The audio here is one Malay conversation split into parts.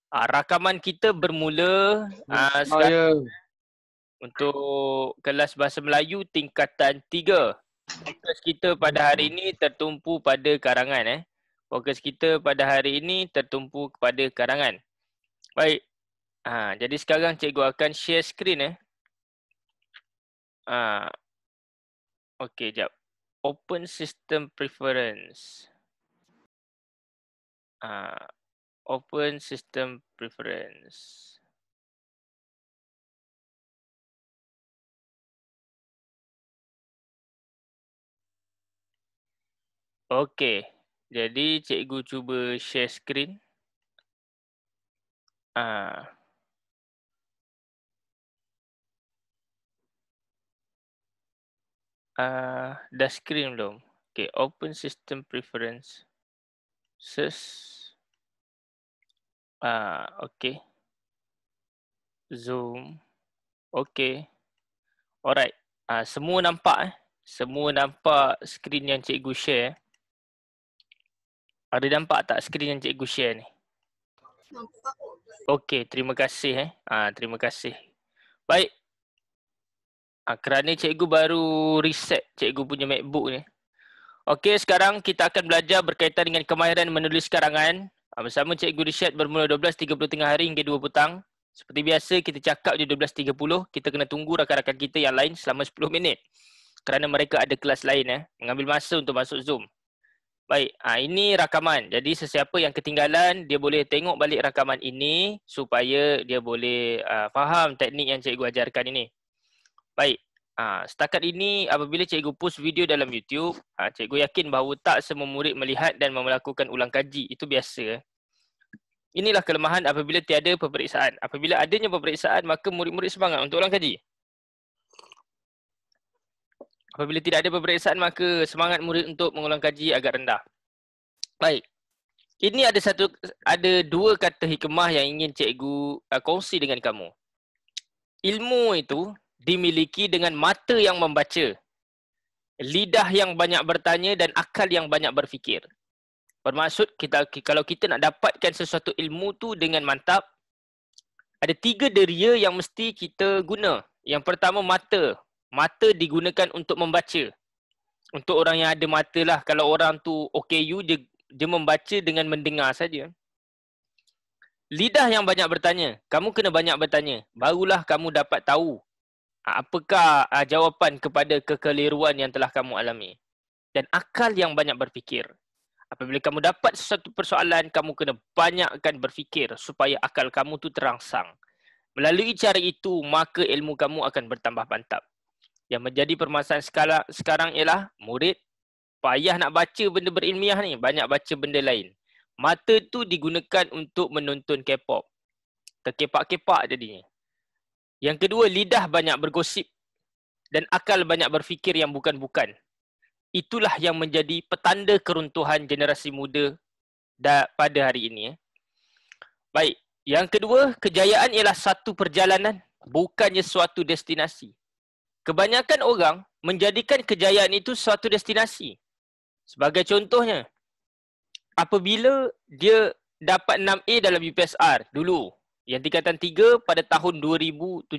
Rakaman kita bermula sekarang untuk kelas Bahasa Melayu tingkatan 3. Fokus kita pada hari ini tertumpu pada karangan. Fokus kita pada hari ini tertumpu kepada karangan. Baik. Jadi sekarang cikgu akan share screen. Okey, jap. Open System Preference. Open System Preference. Okey. Jadi cikgu cuba share screen. Dah screen belum? Okey, Open System Preference. Okey. Zoom. Okey. Alright. Semua nampak Semua nampak skrin yang cikgu share. Ada nampak tak skrin yang cikgu share ni? Nampak. Okey, terima kasih terima kasih. Baik. Kerana cikgu baru reset cikgu punya MacBook ni. Okey, sekarang kita akan belajar berkaitan dengan kemahiran menulis karangan. Bersama cikgu Rishad bermula 12.30 tengah hari hingga 2 petang. Seperti biasa kita cakap je 12.30, kita kena tunggu rakan-rakan kita yang lain selama 10 minit. Kerana mereka ada kelas lain mengambil masa untuk masuk Zoom. Baik, ini rakaman. Jadi sesiapa yang ketinggalan, dia boleh tengok balik rakaman ini supaya dia boleh faham teknik yang cikgu ajarkan ini. Baik, setakat ini apabila cikgu post video dalam YouTube, cikgu yakin bahawa tak semua murid melihat dan melakukan ulang kaji. Itu biasa. Inilah kelemahan apabila tiada peperiksaan. Apabila adanya peperiksaan, maka murid-murid semangat untuk ulang kaji. Apabila tidak ada peperiksaan, maka semangat murid untuk mengulang kaji agak rendah. Baik. Ini ada dua kata hikmah yang ingin cikgu kongsi dengan kamu. Ilmu itu dimiliki dengan mata yang membaca, lidah yang banyak bertanya dan akal yang banyak berfikir. Bermaksud kalau kita nak dapatkan sesuatu ilmu tu dengan mantap, ada 3 deria yang mesti kita guna. Yang pertama mata. Mata digunakan untuk membaca. Untuk orang yang ada mata lah. Kalau orang tu OKU, dia membaca dengan mendengar saja. Lidah yang banyak bertanya. Kamu kena banyak bertanya. Barulah kamu dapat tahu apakah jawapan kepada kekeliruan yang telah kamu alami. Dan akal yang banyak berfikir. Apabila kamu dapat sesuatu persoalan, kamu kena banyakkan berfikir supaya akal kamu tu terangsang. Melalui cara itu, maka ilmu kamu akan bertambah mantap. Yang menjadi permasalahan sekarang ialah murid payah nak baca benda berilmiah ni, banyak baca benda lain. Mata tu digunakan untuk menonton K-pop. Terkepak-kepak jadinya. Yang kedua, lidah banyak bergosip dan akal banyak berfikir yang bukan-bukan. Itulah yang menjadi petanda keruntuhan generasi muda pada hari ini. Baik, yang kedua, kejayaan ialah satu perjalanan, bukannya suatu destinasi. Kebanyakan orang menjadikan kejayaan itu suatu destinasi. Sebagai contohnya, apabila dia dapat 6A dalam UPSR dulu, yang tingkatan 3 pada tahun 2017,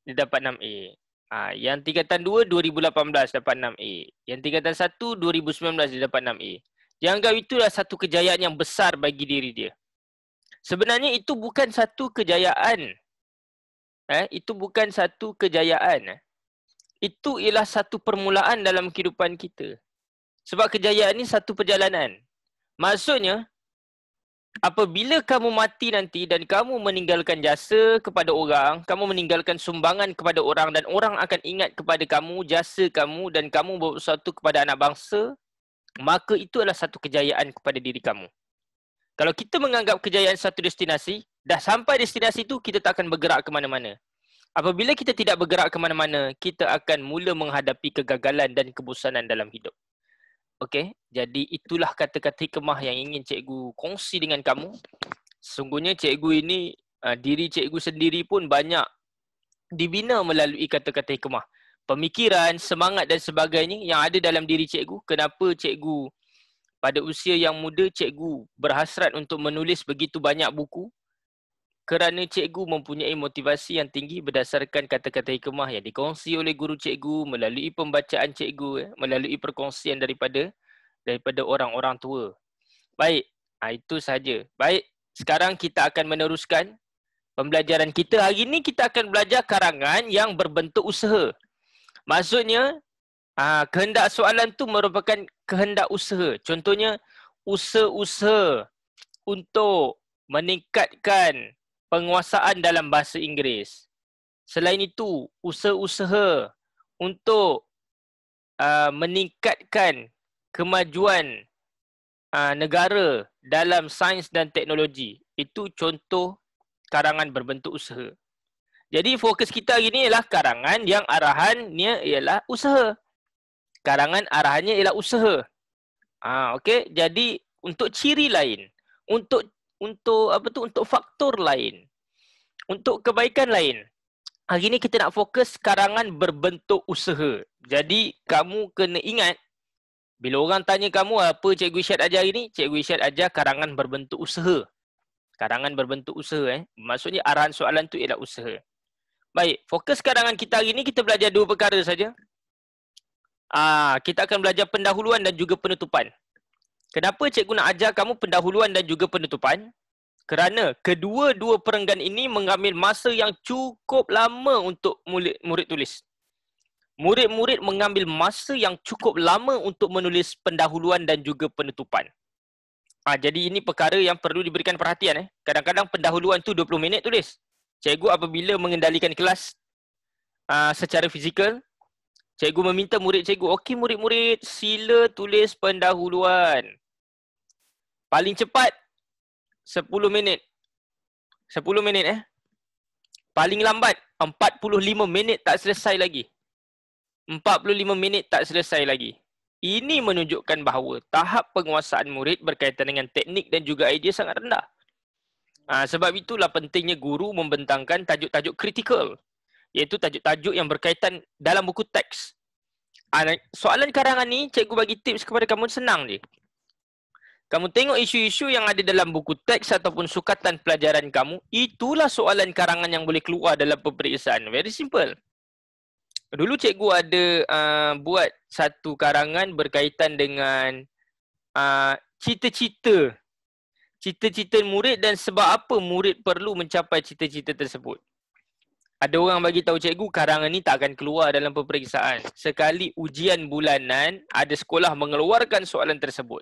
dia dapat 6A. Yang tingkatan 2, 2018 dapat 6A. Yang tingkatan 1, 2019 dia dapat 6A. Dia anggap itulah satu kejayaan yang besar bagi diri dia. Sebenarnya itu bukan satu kejayaan. Itu bukan satu kejayaan. Itu ialah satu permulaan dalam kehidupan kita. Sebab kejayaan ni satu perjalanan. Maksudnya, apabila kamu mati nanti dan kamu meninggalkan jasa kepada orang, kamu meninggalkan sumbangan kepada orang dan orang akan ingat kepada kamu, jasa kamu dan kamu buat sesuatu kepada anak bangsa, maka itu adalah satu kejayaan kepada diri kamu. Kalau kita menganggap kejayaan satu destinasi, dah sampai destinasi itu, kita tak akan bergerak ke mana-mana. Apabila kita tidak bergerak ke mana-mana, kita akan mula menghadapi kegagalan dan kebosanan dalam hidup. Okey, jadi itulah kata-kata hikmah yang ingin cikgu kongsi dengan kamu. Sesungguhnya cikgu ini, diri cikgu sendiri pun banyak dibina melalui kata-kata hikmah. Pemikiran, semangat dan sebagainya yang ada dalam diri cikgu. Kenapa cikgu pada usia yang muda cikgu berhasrat untuk menulis begitu banyak buku kerana cikgu mempunyai motivasi yang tinggi berdasarkan kata-kata hikmah yang dikongsi oleh guru cikgu melalui pembacaan cikgu, melalui perkongsian daripada orang-orang tua. Baik, itu saja. Baik, sekarang kita akan meneruskan pembelajaran kita. Hari ini kita akan belajar karangan yang berbentuk usaha. Maksudnya, kehendak soalan tu merupakan kehendak usaha. Contohnya, usaha-usaha untuk meningkatkan penguasaan dalam bahasa Inggeris. Selain itu, usaha-usaha untuk meningkatkan kemajuan negara dalam sains dan teknologi. Itu contoh karangan berbentuk usaha. Jadi fokus kita hari ini ialah karangan yang arahannya ialah usaha. Karangan arahannya ialah usaha. Okey, jadi untuk ciri lain, untuk faktor lain, untuk kebaikan lain. Hari ini kita nak fokus karangan berbentuk usaha. Jadi kamu kena ingat, bila orang tanya kamu apa Cikgu Isyad ajar hari ni, Cikgu Isyad ajar karangan berbentuk usaha. Karangan berbentuk usaha. Maksudnya arahan soalan tu ialah usaha. Baik, fokus karangan kita hari ni kita belajar dua perkara saja. Kita akan belajar pendahuluan dan juga penutupan. Kenapa cikgu nak ajar kamu pendahuluan dan juga penutupan? Kerana kedua-dua perenggan ini mengambil masa yang cukup lama untuk murid tulis. Murid-murid mengambil masa yang cukup lama untuk menulis pendahuluan dan juga penutupan. Jadi ini perkara yang perlu diberikan perhatian. Kadang-kadang pendahuluan tu 20 minit tulis. Cikgu apabila mengendalikan kelas secara fizikal, cikgu meminta murid cikgu, okey murid-murid sila tulis pendahuluan. Paling cepat 10 minit. 10 minit Paling lambat 45 minit tak selesai lagi. 45 minit tak selesai lagi. Ini menunjukkan bahawa tahap penguasaan murid berkaitan dengan teknik dan juga idea sangat rendah. Sebab itulah pentingnya guru membentangkan tajuk-tajuk kritikal, iaitu tajuk-tajuk yang berkaitan dalam buku teks. Soalan karangan ni cikgu bagi tips kepada kamu senang je. Kamu tengok isu-isu yang ada dalam buku teks ataupun sukatan pelajaran kamu, itulah soalan karangan yang boleh keluar dalam peperiksaan. Very simple. Dulu cikgu ada buat satu karangan berkaitan dengan cita-cita murid dan sebab apa murid perlu mencapai cita-cita tersebut. Ada orang bagi tahu cikgu karangan ni tak akan keluar dalam peperiksaan. Sekali ujian bulanan, ada sekolah mengeluarkan soalan tersebut.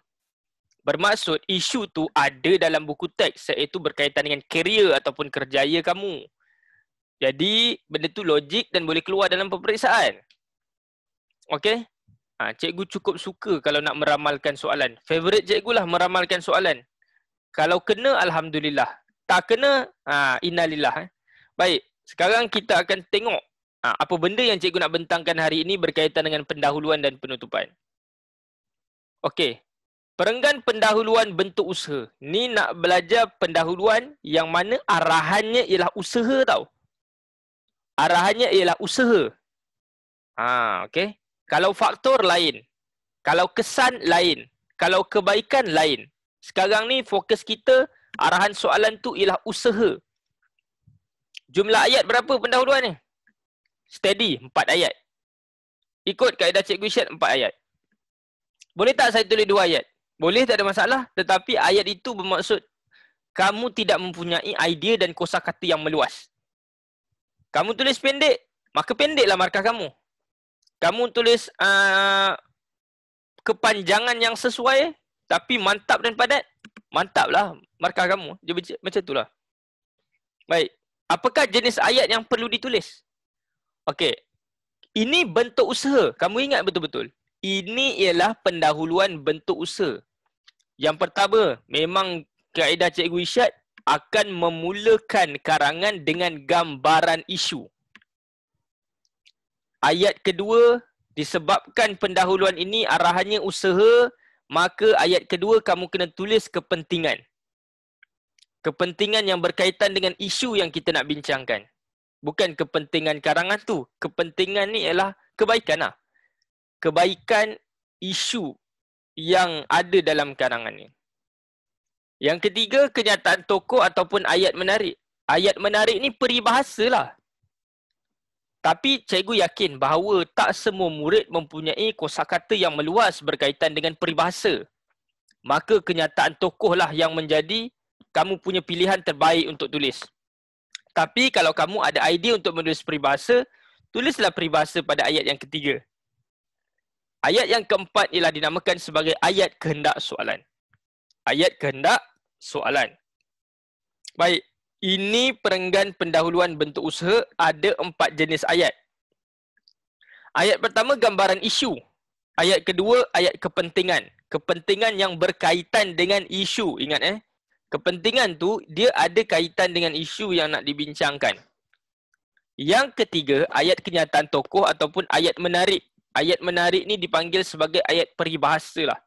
Bermaksud isu tu ada dalam buku teks, iaitu berkaitan dengan kerjaya ataupun kerjaya kamu. Jadi benda tu logik dan boleh keluar dalam peperiksaan. Okey? Cikgu cukup suka kalau nak meramalkan soalan. Favorite cikgu lah meramalkan soalan. Kalau kena, alhamdulillah. Tak kena, innalillah. Baik, sekarang kita akan tengok apa benda yang cikgu nak bentangkan hari ini berkaitan dengan pendahuluan dan penutupan. Okey. Perenggan pendahuluan bentuk usaha. Ni nak belajar pendahuluan yang mana arahannya ialah usaha tau. Arahannya ialah usaha. Okey. Kalau faktor lain. Kalau kesan lain. Kalau kebaikan lain. Sekarang ni fokus kita, arahan soalan tu ialah usaha. Jumlah ayat berapa pendahuluan ni? Steady, 4 ayat. Ikut kaedah Cikgu Isyad, 4 ayat. Boleh tak saya tulis 2 ayat? Boleh, tak ada masalah. Tetapi ayat itu bermaksud kamu tidak mempunyai idea dan kosakata yang meluas. Kamu tulis pendek, maka pendeklah markah kamu. Kamu tulis kepanjangan yang sesuai, tapi mantap dan padat, mantaplah markah kamu. Dia macam itulah. Baik. Apakah jenis ayat yang perlu ditulis? Okey. Ini bentuk usaha. Kamu ingat betul-betul. Ini ialah pendahuluan bentuk usaha. Yang pertama, memang kaedah Cikgu Isyad akan memulakan karangan dengan gambaran isu. Ayat kedua, disebabkan pendahuluan ini arahannya usaha, maka ayat kedua kamu kena tulis kepentingan. Kepentingan yang berkaitan dengan isu yang kita nak bincangkan. Bukan kepentingan karangan tu. Kepentingan ni ialah kebaikan lah. Kebaikan isu yang ada dalam karangan ni. Yang ketiga, kenyataan tokoh ataupun ayat menarik. Ayat menarik ni peribahasa lah. Tapi cikgu yakin bahawa tak semua murid mempunyai kosakata yang meluas berkaitan dengan peribahasa. Maka kenyataan tokoh lah yang menjadi kamu punya pilihan terbaik untuk tulis. Tapi kalau kamu ada idea untuk menulis peribahasa, tulislah peribahasa pada ayat yang ketiga. Ayat yang keempat ialah dinamakan sebagai ayat kehendak soalan. Ayat kehendak soalan. Baik, ini perenggan pendahuluan bentuk usaha, ada 4 jenis ayat. Ayat pertama, gambaran isu. Ayat kedua, ayat kepentingan. Kepentingan yang berkaitan dengan isu. Ingat kepentingan tu, dia ada kaitan dengan isu yang nak dibincangkan. Yang ketiga, ayat kenyataan tokoh ataupun ayat menarik. Ayat menarik ni dipanggil sebagai ayat peribahasa lah.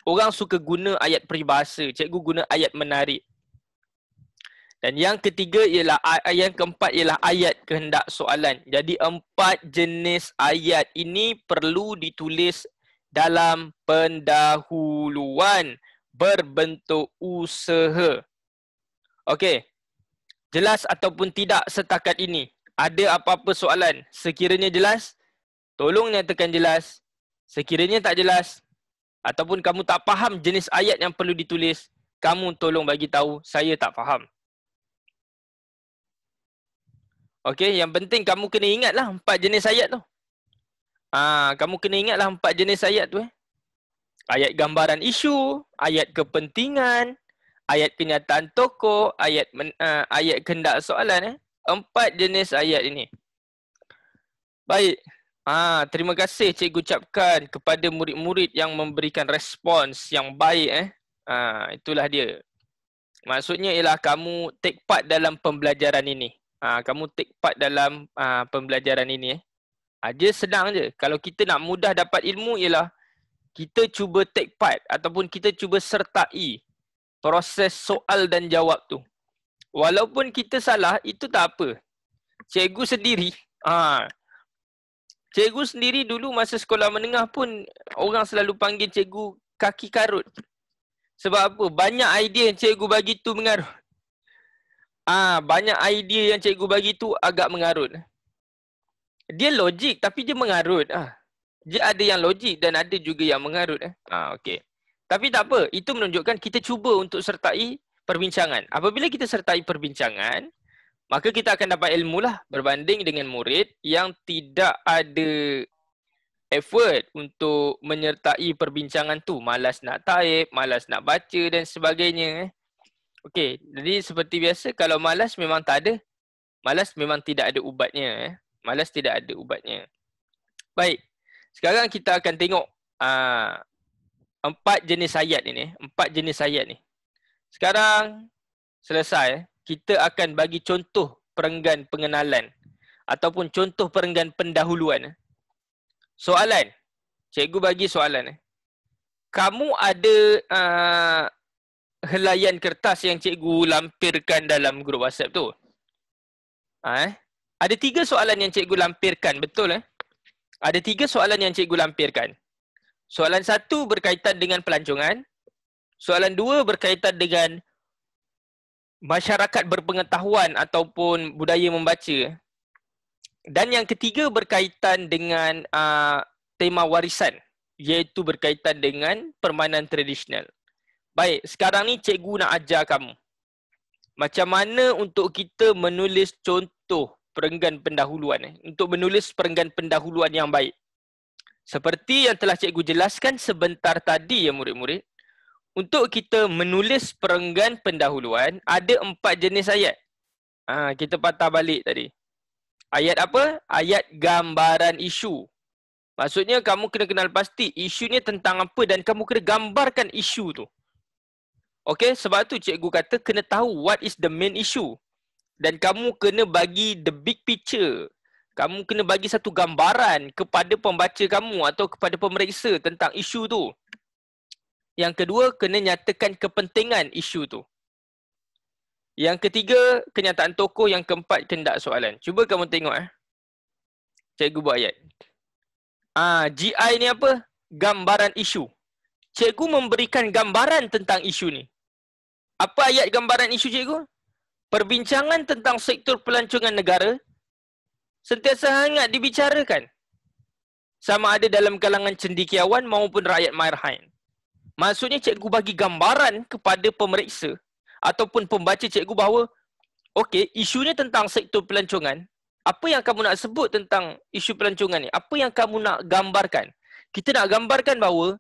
Orang suka guna ayat peribahasa. Cikgu guna ayat menarik. Dan yang ketiga ialah, yang keempat ialah ayat kehendak soalan. Jadi 4 jenis ayat ini perlu ditulis dalam pendahuluan berbentuk usaha. Okey. Jelas ataupun tidak setakat ini? Ada apa-apa soalan? Sekiranya jelas, tolong nyatakan jelas. Sekiranya tak jelas, ataupun kamu tak faham jenis ayat yang perlu ditulis, kamu tolong bagi tahu saya tak faham. Okey, yang penting kamu kena ingatlah 4 jenis ayat tu. Kamu kena ingatlah 4 jenis ayat tu. Ayat gambaran isu, ayat kepentingan, ayat kenyataan tokoh, ayat kehendak soalan. 4 jenis ayat ini. Baik. Terima kasih cikgu ucapkan kepada murid-murid yang memberikan respons yang baik. Itulah dia. Maksudnya ialah kamu take part dalam pembelajaran ini. Kamu take part dalam pembelajaran ini. Dia senang je. Kalau kita nak mudah dapat ilmu ialah kita cuba take part ataupun kita cuba sertai proses soal dan jawab tu. Walaupun kita salah, itu tak apa. Cikgu sendiri dulu masa sekolah menengah pun orang selalu panggil cikgu kaki karut. Sebab apa? Banyak idea yang cikgu bagi tu mengarut. Banyak idea yang cikgu bagi tu agak mengarut. Dia logik tapi dia mengarut. Dia ada yang logik dan ada juga yang mengarut. Okey. Tapi tak apa. Itu menunjukkan kita cuba untuk sertai perbincangan. Apabila kita sertai perbincangan, maka kita akan dapat ilmu lah berbanding dengan murid yang tidak ada effort untuk menyertai perbincangan tu. Malas nak type, malas nak baca dan sebagainya. Okey, jadi seperti biasa kalau malas memang tak ada. Malas memang tidak ada ubatnya. Malas tidak ada ubatnya. Baik, sekarang kita akan tengok 4 jenis ayat ini. 4 jenis ayat ni. Sekarang selesai. Kita akan bagi contoh perenggan pengenalan ataupun contoh perenggan pendahuluan. Soalan. Cikgu bagi soalan. Kamu ada helaian kertas yang cikgu lampirkan dalam grup WhatsApp tu. Ada 3 soalan yang cikgu lampirkan, betul Ada 3 soalan yang cikgu lampirkan. Soalan 1 berkaitan dengan pelancongan. Soalan 2 berkaitan dengan masyarakat berpengetahuan ataupun budaya membaca. Dan yang ketiga berkaitan dengan tema warisan, iaitu berkaitan dengan permainan tradisional. Baik, sekarang ni cikgu nak ajar kamu macam mana untuk kita menulis contoh perenggan pendahuluan. Untuk menulis perenggan pendahuluan yang baik. Seperti yang telah cikgu jelaskan sebentar tadi ya murid-murid. Untuk kita menulis perenggan pendahuluan, ada 4 jenis ayat. Kita patah balik tadi. Ayat apa? Ayat gambaran isu. Maksudnya kamu kena kenal pasti isu ni tentang apa dan kamu kena gambarkan isu tu. Okey, sebab tu cikgu kata kena tahu what is the main issue. Dan kamu kena bagi the big picture. Kamu kena bagi satu gambaran kepada pembaca kamu atau kepada pemeriksa tentang isu tu. Yang kedua, kena nyatakan kepentingan isu tu. Yang ketiga, kenyataan tokoh. Yang keempat, kehendak soalan. Cuba kamu tengok Cikgu buat ayat. GI ni apa? Gambaran isu. Cikgu memberikan gambaran tentang isu ni. Apa ayat gambaran isu cikgu? Perbincangan tentang sektor pelancongan negara sentiasa hangat dibicarakan. Sama ada dalam kalangan cendekiawan maupun rakyat marhain. Maksudnya cikgu bagi gambaran kepada pemeriksa ataupun pembaca cikgu bahawa okey, isunya tentang sektor pelancongan. Apa yang kamu nak sebut tentang isu pelancongan ni? Apa yang kamu nak gambarkan? Kita nak gambarkan bahawa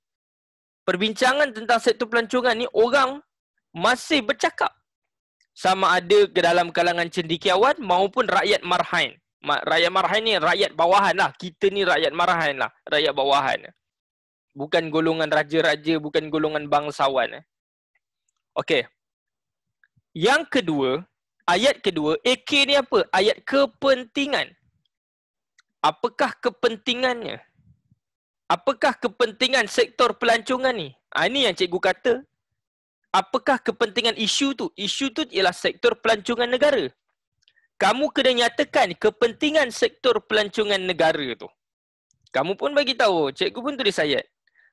perbincangan tentang sektor pelancongan ni orang masih bercakap. Sama ada ke dalam kalangan cendekiawan maupun rakyat marhain. Rakyat marhain ni rakyat bawahan lah. Kita ni rakyat marhain lah. Rakyat bawahan. Bukan golongan raja-raja, bukan golongan bangsawan. Okey. Yang kedua, ayat kedua, AK ni apa? Ayat kepentingan. Apakah kepentingannya? Apakah kepentingan sektor pelancongan ni? Ini yang cikgu kata. Apakah kepentingan isu tu? Isu tu ialah sektor pelancongan negara. Kamu kena nyatakan kepentingan sektor pelancongan negara tu. Kamu pun bagi tahu, cikgu pun tulis ayat.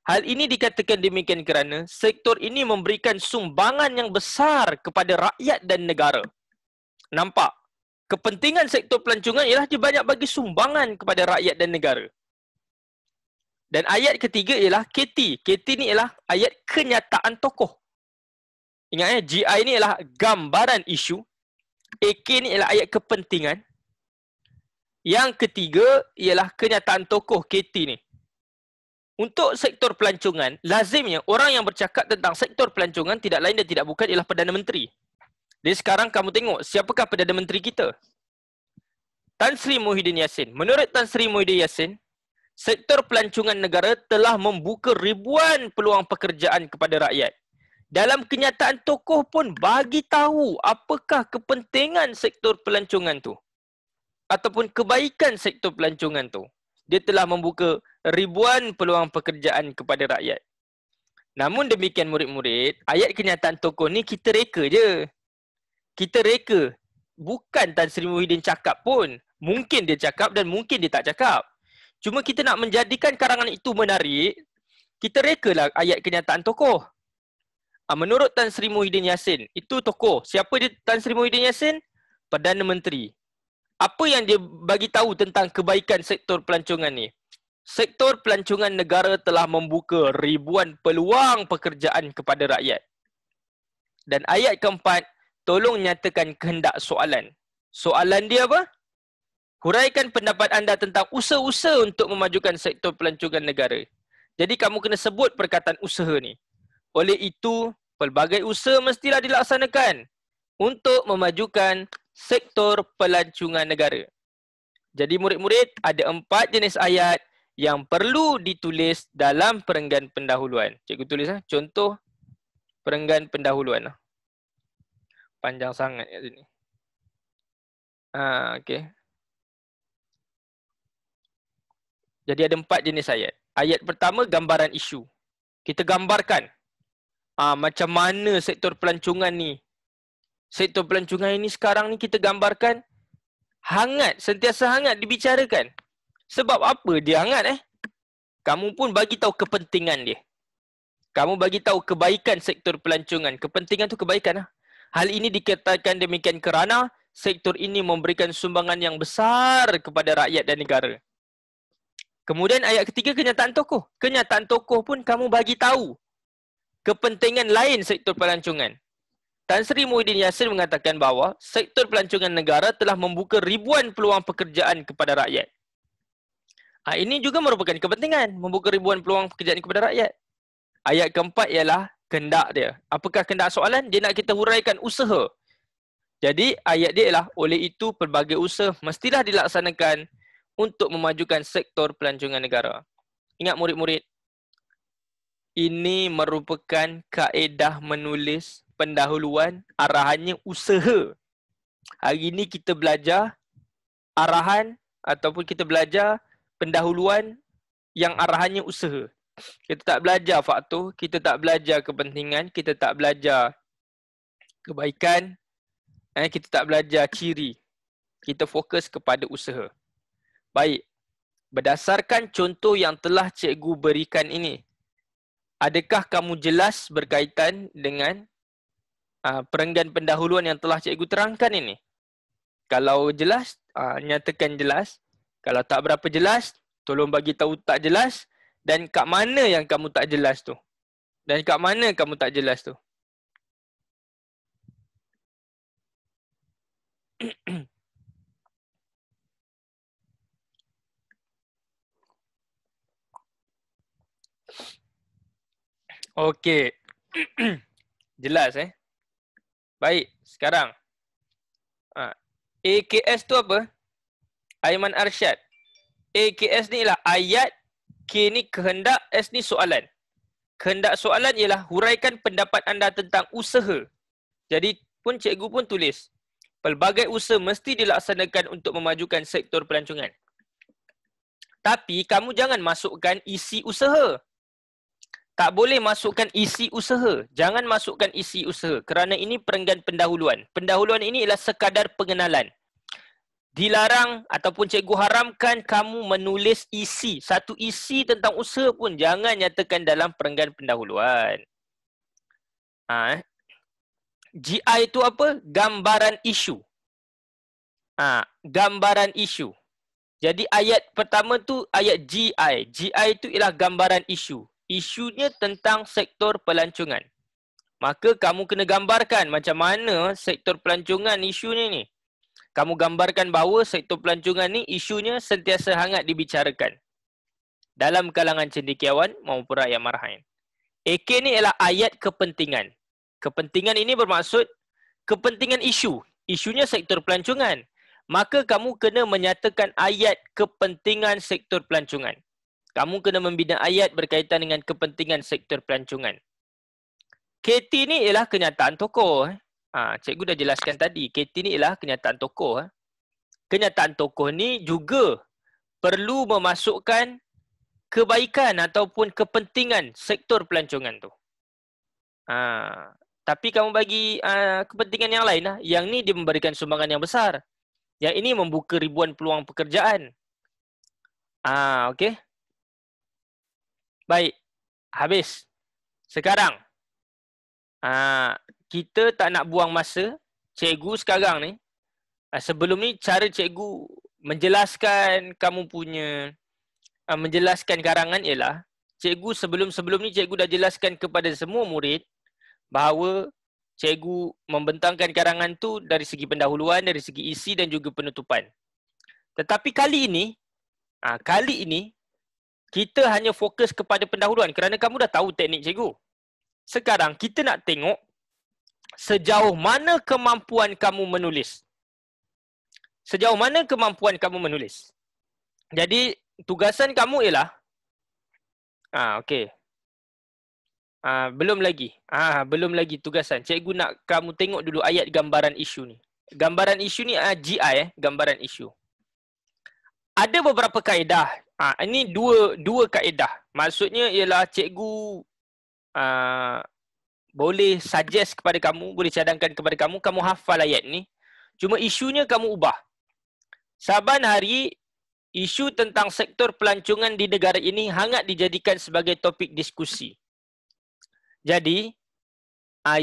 Hal ini dikatakan demikian kerana sektor ini memberikan sumbangan yang besar kepada rakyat dan negara. Nampak? Kepentingan sektor pelancongan ialah dia banyak bagi sumbangan kepada rakyat dan negara. Dan ayat ketiga ialah KT. KT ni ialah ayat kenyataan tokoh. Ingat GI ni ialah gambaran isu. AK ni ialah ayat kepentingan. Yang ketiga ialah kenyataan tokoh KT ni. Untuk sektor pelancongan, lazimnya orang yang bercakap tentang sektor pelancongan tidak lain dan tidak bukan ialah Perdana Menteri. Jadi sekarang kamu tengok siapakah Perdana Menteri kita? Tan Sri Muhyiddin Yassin. Menurut Tan Sri Muhyiddin Yassin, sektor pelancongan negara telah membuka ribuan peluang pekerjaan kepada rakyat. Dalam kenyataan tokoh pun bagi tahu apakah kepentingan sektor pelancongan tu. Ataupun kebaikan sektor pelancongan tu. Dia telah membuka ribuan peluang pekerjaan kepada rakyat. Namun demikian murid-murid, ayat kenyataan tokoh ni kita reka je. Kita reka. Bukan Tan Sri Muhyiddin cakap pun. Mungkin dia cakap dan mungkin dia tak cakap. Cuma kita nak menjadikan karangan itu menarik, kita rekalah ayat kenyataan tokoh. Menurut Tan Sri Muhyiddin Yassin, itu tokoh. Siapa dia Tan Sri Muhyiddin Yassin? Perdana Menteri. Apa yang dia bagi tahu tentang kebaikan sektor pelancongan ni? Sektor pelancongan negara telah membuka ribuan peluang pekerjaan kepada rakyat. Dan ayat keempat, tolong nyatakan kehendak soalan. Soalan dia apa? Huraikan pendapat anda tentang usaha-usaha untuk memajukan sektor pelancongan negara. Jadi kamu kena sebut perkataan usaha ni. Oleh itu, pelbagai usaha mestilah dilaksanakan untuk memajukan sektor pelancongan negara. Jadi murid-murid, ada 4 jenis ayat yang perlu ditulis dalam perenggan pendahuluan. Cikgu tulis contoh perenggan pendahuluan. Panjang sangat kat sini. Okey. Jadi ada 4 jenis ayat. Ayat pertama, gambaran isu. Kita gambarkan macam mana sektor pelancongan ni. Sektor pelancongan ini sekarang ni kita gambarkan hangat, sentiasa hangat dibicarakan. Sebab apa dia hangat Kamu pun bagi tahu kepentingan dia. Kamu bagi tahu kebaikan sektor pelancongan. Kepentingan tu kebaikan Hal ini dikatakan demikian kerana sektor ini memberikan sumbangan yang besar kepada rakyat dan negara. Kemudian ayat ketiga, kenyataan tokoh. Kenyataan tokoh pun kamu bagi tahu kepentingan lain sektor pelancongan. Tan Sri Muhyiddin Yassin mengatakan bahawa sektor pelancongan negara telah membuka ribuan peluang pekerjaan kepada rakyat. Ini juga merupakan kepentingan, membuka ribuan peluang pekerjaan kepada rakyat. Ayat keempat ialah kehendak dia. Apakah kehendak soalan? Dia nak kita huraikan usaha. Jadi ayat dia ialah, oleh itu pelbagai usaha mestilah dilaksanakan untuk memajukan sektor pelancongan negara. Ingat murid-murid, ini merupakan kaedah menulis pendahuluan, arahannya usaha. Hari ini kita belajar arahan ataupun kita belajar pendahuluan yang arahannya usaha. Kita tak belajar faktor, kita tak belajar kepentingan, kita tak belajar kebaikan, kita tak belajar ciri. Kita fokus kepada usaha. Baik, berdasarkan contoh yang telah cikgu berikan ini, adakah kamu jelas berkaitan dengan perenggan pendahuluan yang telah cikgu terangkan ini? Kalau jelas, nyatakan jelas. Kalau tak berapa jelas, tolong bagi tahu tak jelas. Dan kat mana yang kamu tak jelas tu? Dan kat mana kamu tak jelas tu? Okey. Jelas Baik, sekarang. AKS tu apa? Aiman Arsyad. AKS ni ialah ayat, K ni kehendak, S ni soalan. Kehendak soalan ialah huraikan pendapat anda tentang usaha. Jadi pun cikgu pun tulis, pelbagai usaha mesti dilaksanakan untuk memajukan sektor pelancongan. Tapi kamu jangan masukkan isi usaha. Tak boleh masukkan isi usaha. Jangan masukkan isi usaha kerana ini perenggan pendahuluan. Pendahuluan ini ialah sekadar pengenalan. Dilarang ataupun cikgu haramkan kamu menulis isi. Satu isi tentang usaha pun jangan nyatakan dalam perenggan pendahuluan. GI itu apa? Gambaran isu. Gambaran isu. Jadi ayat pertama tu ayat GI. GI itu ialah gambaran isu. Isunya tentang sektor pelancongan. Maka kamu kena gambarkan macam mana sektor pelancongan isunya ni. Kamu gambarkan bahawa sektor pelancongan ni isunya sentiasa hangat dibicarakan dalam kalangan cendekiawan maupun rakyat marahan. AK ni ialah ayat kepentingan. Kepentingan ini bermaksud kepentingan isu. Isunya sektor pelancongan. Maka kamu kena menyatakan ayat kepentingan sektor pelancongan. Kamu kena membina ayat berkaitan dengan kepentingan sektor pelancongan. KT ni ialah kenyataan tokoh. Cikgu dah jelaskan tadi. KT ni ialah kenyataan tokoh. Kenyataan tokoh ni juga perlu memasukkan kebaikan ataupun kepentingan sektor pelancongan tu. Tapi kamu bagi kepentingan yang lain lah. Yang ni dia memberikan sumbangan yang besar. Yang ini membuka ribuan peluang pekerjaan. Okey. Baik. Habis. Sekarang. Kita tak nak buang masa. Cikgu sekarang ni. Sebelum ni cara cikgu menjelaskan kamu punya menjelaskan karangan ialah cikgu sebelum ni cikgu dah jelaskan kepada semua murid bahawa cikgu membentangkan karangan tu dari segi pendahuluan, dari segi isi dan juga penutupan. Tetapi kali ini kita hanya fokus kepada pendahuluan kerana kamu dah tahu teknik cikgu. Sekarang kita nak tengok sejauh mana kemampuan kamu menulis. Sejauh mana kemampuan kamu menulis. Jadi tugasan kamu ialah okey. Belum lagi tugasan. Cikgu nak kamu tengok dulu ayat gambaran isu ni. Gambaran isu ni GI gambaran isu. Ada beberapa kaedah. Ini dua kaedah. Maksudnya ialah cikgu boleh suggest kepada kamu, boleh cadangkan kepada kamu, kamu hafal ayat ni. Cuma isunya kamu ubah. Saban hari isu tentang sektor pelancongan di negara ini hangat dijadikan sebagai topik diskusi. Jadi,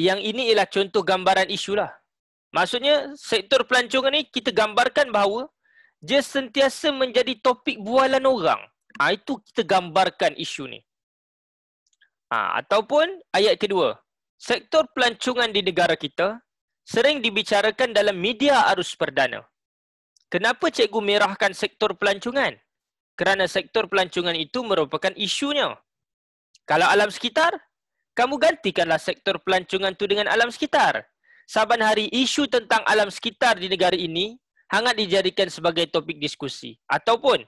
yang ini ialah contoh gambaran isu lah. Maksudnya, sektor pelancongan ni kita gambarkan bahawa dia sentiasa menjadi topik bualan orang. Itu kita gambarkan isu ni. Ataupun ayat kedua, sektor pelancongan di negara kita sering dibicarakan dalam media arus perdana. Kenapa cikgu merahkan sektor pelancongan? Kerana sektor pelancongan itu merupakan isunya. Kalau alam sekitar, kamu gantikanlah sektor pelancongan tu dengan alam sekitar. Saban hari isu tentang alam sekitar di negara ini hangat dijadikan sebagai topik diskusi. Ataupun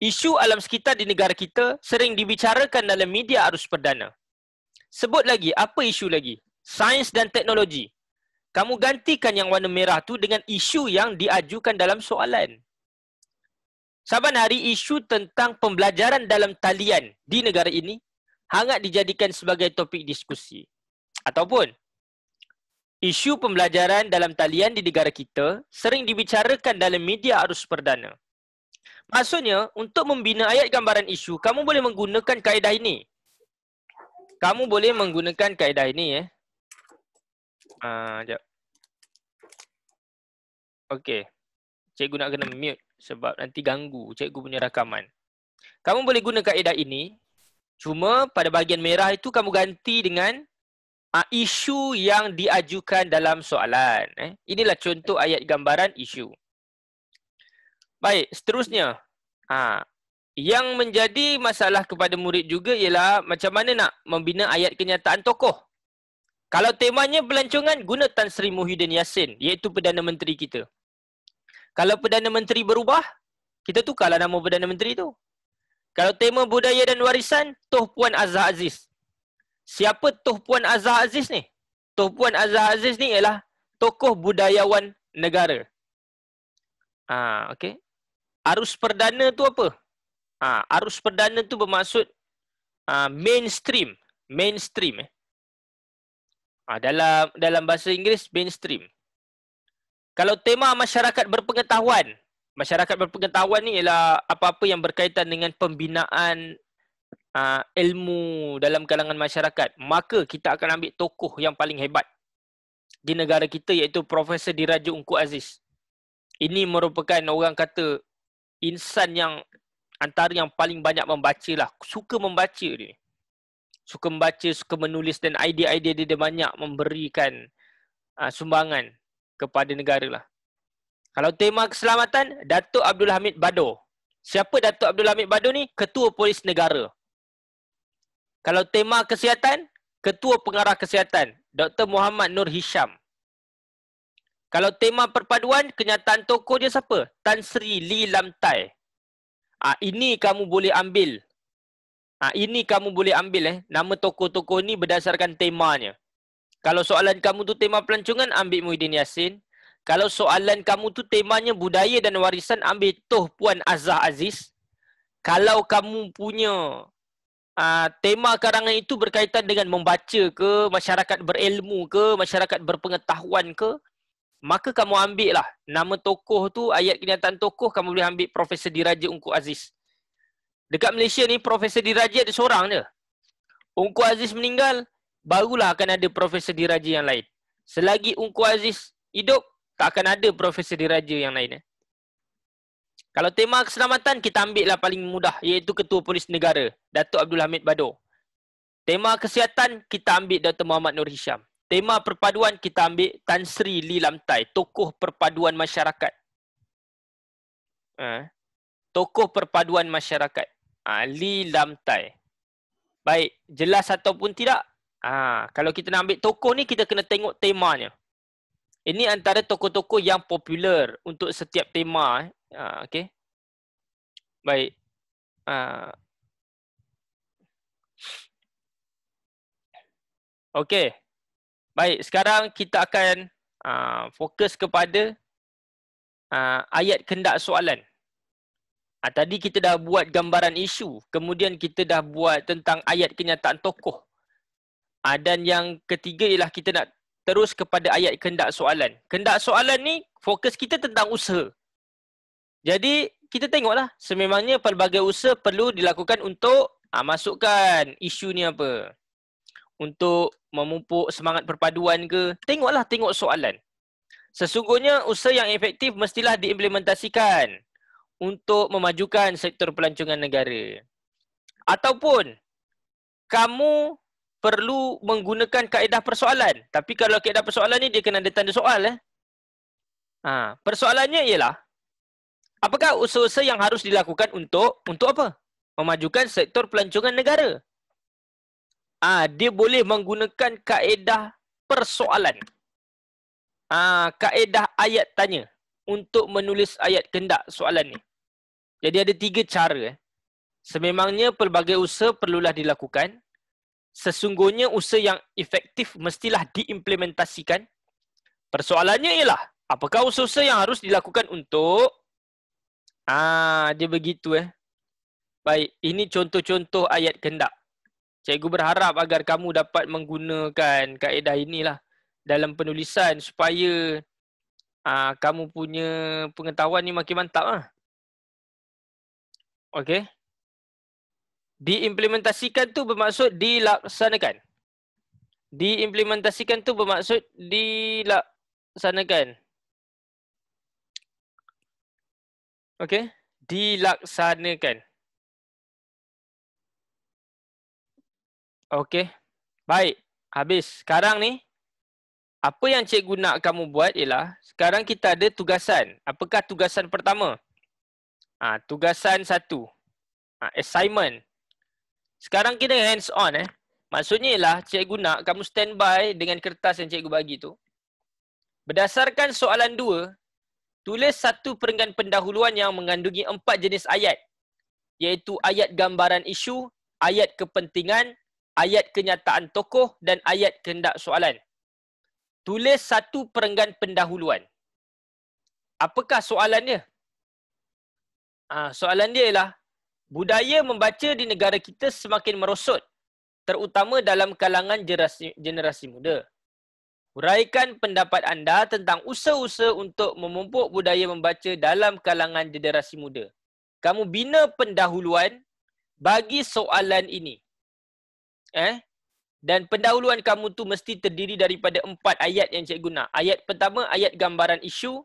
isu alam sekitar di negara kita sering dibicarakan dalam media arus perdana. Sebut lagi, apa isu lagi? Sains dan teknologi. Kamu gantikan yang warna merah tu dengan isu yang diajukan dalam soalan. Saban hari isu tentang pembelajaran dalam talian di negara ini hangat dijadikan sebagai topik diskusi. Ataupun isu pembelajaran dalam talian di negara kita sering dibicarakan dalam media arus perdana. Maksudnya, untuk membina ayat gambaran isu, kamu boleh menggunakan kaedah ini. kamu boleh menggunakan kaedah ini Sekejap. Okey. Cikgu nak kena mute sebab nanti ganggu cikgu punya rakaman. Kamu boleh guna kaedah ini, cuma pada bahagian merah itu kamu ganti dengan isu yang diajukan dalam soalan. Inilah contoh ayat gambaran isu. Baik, seterusnya. Yang menjadi masalah kepada murid juga ialah macam mana nak membina ayat kenyataan tokoh. Kalau temanya pelancongan, guna Tan Sri Muhyiddin Yassin, iaitu Perdana Menteri kita. Kalau Perdana Menteri berubah, kita tukarlah nama Perdana Menteri tu. Kalau tema budaya dan warisan, Toh Puan Azhar Aziz. Siapa Toh Puan Azhar Aziz ni? Toh Puan Azhar Aziz ni ialah tokoh budayawan negara. Okey. Arus perdana tu apa? Arus perdana tu bermaksud mainstream. Mainstream. Dalam bahasa Inggeris, mainstream. Kalau tema masyarakat berpengetahuan, masyarakat berpengetahuan ni ialah apa-apa yang berkaitan dengan pembinaan ilmu dalam kalangan masyarakat, maka kita akan ambil tokoh yang paling hebat di negara kita, iaitu Profesor Diraja Ungku Aziz. Ini merupakan orang kata insan yang antara yang paling banyak membaca lah. Suka membaca dia. Suka membaca, suka menulis dan idea-idea dia banyak memberikan sumbangan kepada negara lah. Kalau tema keselamatan, Datuk Abdul Hamid Bado. Siapa Datuk Abdul Hamid Bado ni? Ketua Polis Negara. Kalau tema kesihatan, Ketua Pengarah Kesihatan, Dr. Muhammad Nur Hisham. Kalau tema perpaduan, kenyataan tokoh dia siapa? Tan Sri Lee Lam Tai. Ini kamu boleh ambil. Ini kamu boleh ambil nama tokoh-tokoh ni berdasarkan temanya. Kalau soalan kamu tu tema pelancongan, ambil Muhyiddin Yassin. Kalau soalan kamu tu temanya budaya dan warisan, ambil Toh Puan Azhar Aziz. Kalau kamu punya tema karangan itu berkaitan dengan membaca ke, masyarakat berilmu ke, masyarakat berpengetahuan ke, maka kamu ambil lah nama tokoh tu, ayat kenyataan tokoh, kamu boleh ambil Profesor Diraja Ungku Aziz. Dekat Malaysia ni, Profesor Diraja ada seorang je. Ungku Aziz meninggal, barulah akan ada Profesor Diraja yang lain. Selagi Ungku Aziz hidup, tak akan ada Profesor Diraja yang lain. Kalau tema keselamatan, kita ambil lah paling mudah, iaitu Ketua Polis Negara, Datuk Abdul Hamid Bado. Tema kesihatan, kita ambil Dr. Muhammad Nur Hisham. Tema perpaduan, kita ambil Tan Sri Lee Lam Tai, tokoh perpaduan masyarakat. Tokoh perpaduan masyarakat. Lee Lam Tai. Baik, jelas ataupun tidak? Kalau kita nak ambil tokoh ni, kita kena tengok temanya. Ini antara tokoh-tokoh yang popular untuk setiap tema. Okey. Baik. Okey. Baik, sekarang kita akan fokus kepada ayat kehendak soalan. Tadi kita dah buat gambaran isu, kemudian kita dah buat tentang ayat kenyataan tokoh. Dan yang ketiga ialah kita nak terus kepada ayat kehendak soalan. Kehendak soalan ni fokus kita tentang usaha. Jadi kita tengoklah sememangnya pelbagai usaha perlu dilakukan untuk masukkan isu ni apa. Untuk memupuk semangat perpaduan ke, tengok soalan. Sesungguhnya usaha yang efektif mestilah diimplementasikan untuk memajukan sektor pelancongan negara. Ataupun kamu perlu menggunakan kaedah persoalan. Tapi kalau kaedah persoalan ni dia kena ada tanda soal. Persoalannya ialah, apakah usaha-usaha yang harus dilakukan untuk apa? Memajukan sektor pelancongan negara. Dia boleh menggunakan kaedah persoalan. Kaedah ayat tanya untuk menulis ayat kehendak soalan ni. Jadi ada 3 cara. Sememangnya pelbagai usaha perlulah dilakukan. Sesungguhnya usaha yang efektif mestilah diimplementasikan. Persoalannya ialah, apakah usaha-usaha yang harus dilakukan untuk dia begitu Baik, ini contoh-contoh ayat kehendak. Cikgu berharap agar kamu dapat menggunakan kaedah inilah dalam penulisan supaya kamu punya pengetahuan ni makin mantap . Okey. Diimplementasikan tu bermaksud dilaksanakan. Diimplementasikan tu bermaksud dilaksanakan. Okey? Dilaksanakan. Okey. Baik. Habis. Sekarang ni, apa yang cikgu nak kamu buat ialah, sekarang kita ada tugasan. Apakah tugasan pertama? Tugasan 1. Assignment. Sekarang kita hands on Maksudnya ialah cikgu nak kamu standby dengan kertas yang cikgu bagi tu. Berdasarkan soalan 2, tulis satu perenggan pendahuluan yang mengandungi 4 jenis ayat. Iaitu ayat gambaran isu, ayat kepentingan, ayat kenyataan tokoh dan ayat kehendak soalan. Tulis satu perenggan pendahuluan. Apakah soalan dia? Soalan dia ialah, budaya membaca di negara kita semakin merosot, terutama dalam kalangan generasi muda. Huraikan pendapat anda tentang usaha-usaha untuk memupuk budaya membaca dalam kalangan generasi muda. Kamu bina pendahuluan bagi soalan ini. Dan pendahuluan kamu tu mesti terdiri daripada 4 ayat yang cikgu nak. Ayat pertama, ayat gambaran isu.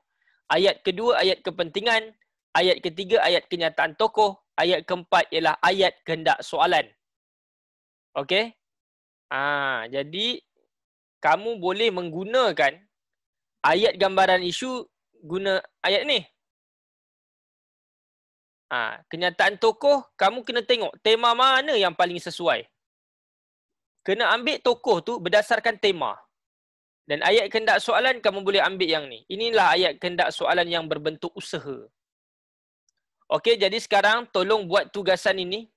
Ayat kedua, ayat kepentingan. Ayat ketiga, ayat kenyataan tokoh. Ayat keempat ialah ayat kehendak soalan. Okey? Jadi, kamu boleh menggunakan ayat gambaran isu guna ayat ni. Kenyataan tokoh, kamu kena tengok tema mana yang paling sesuai. Kena ambil tokoh tu berdasarkan tema. Dan ayat kehendak soalan, kamu boleh ambil yang ni. Inilah ayat kehendak soalan yang berbentuk usaha. Okey, jadi sekarang tolong buat tugasan ini.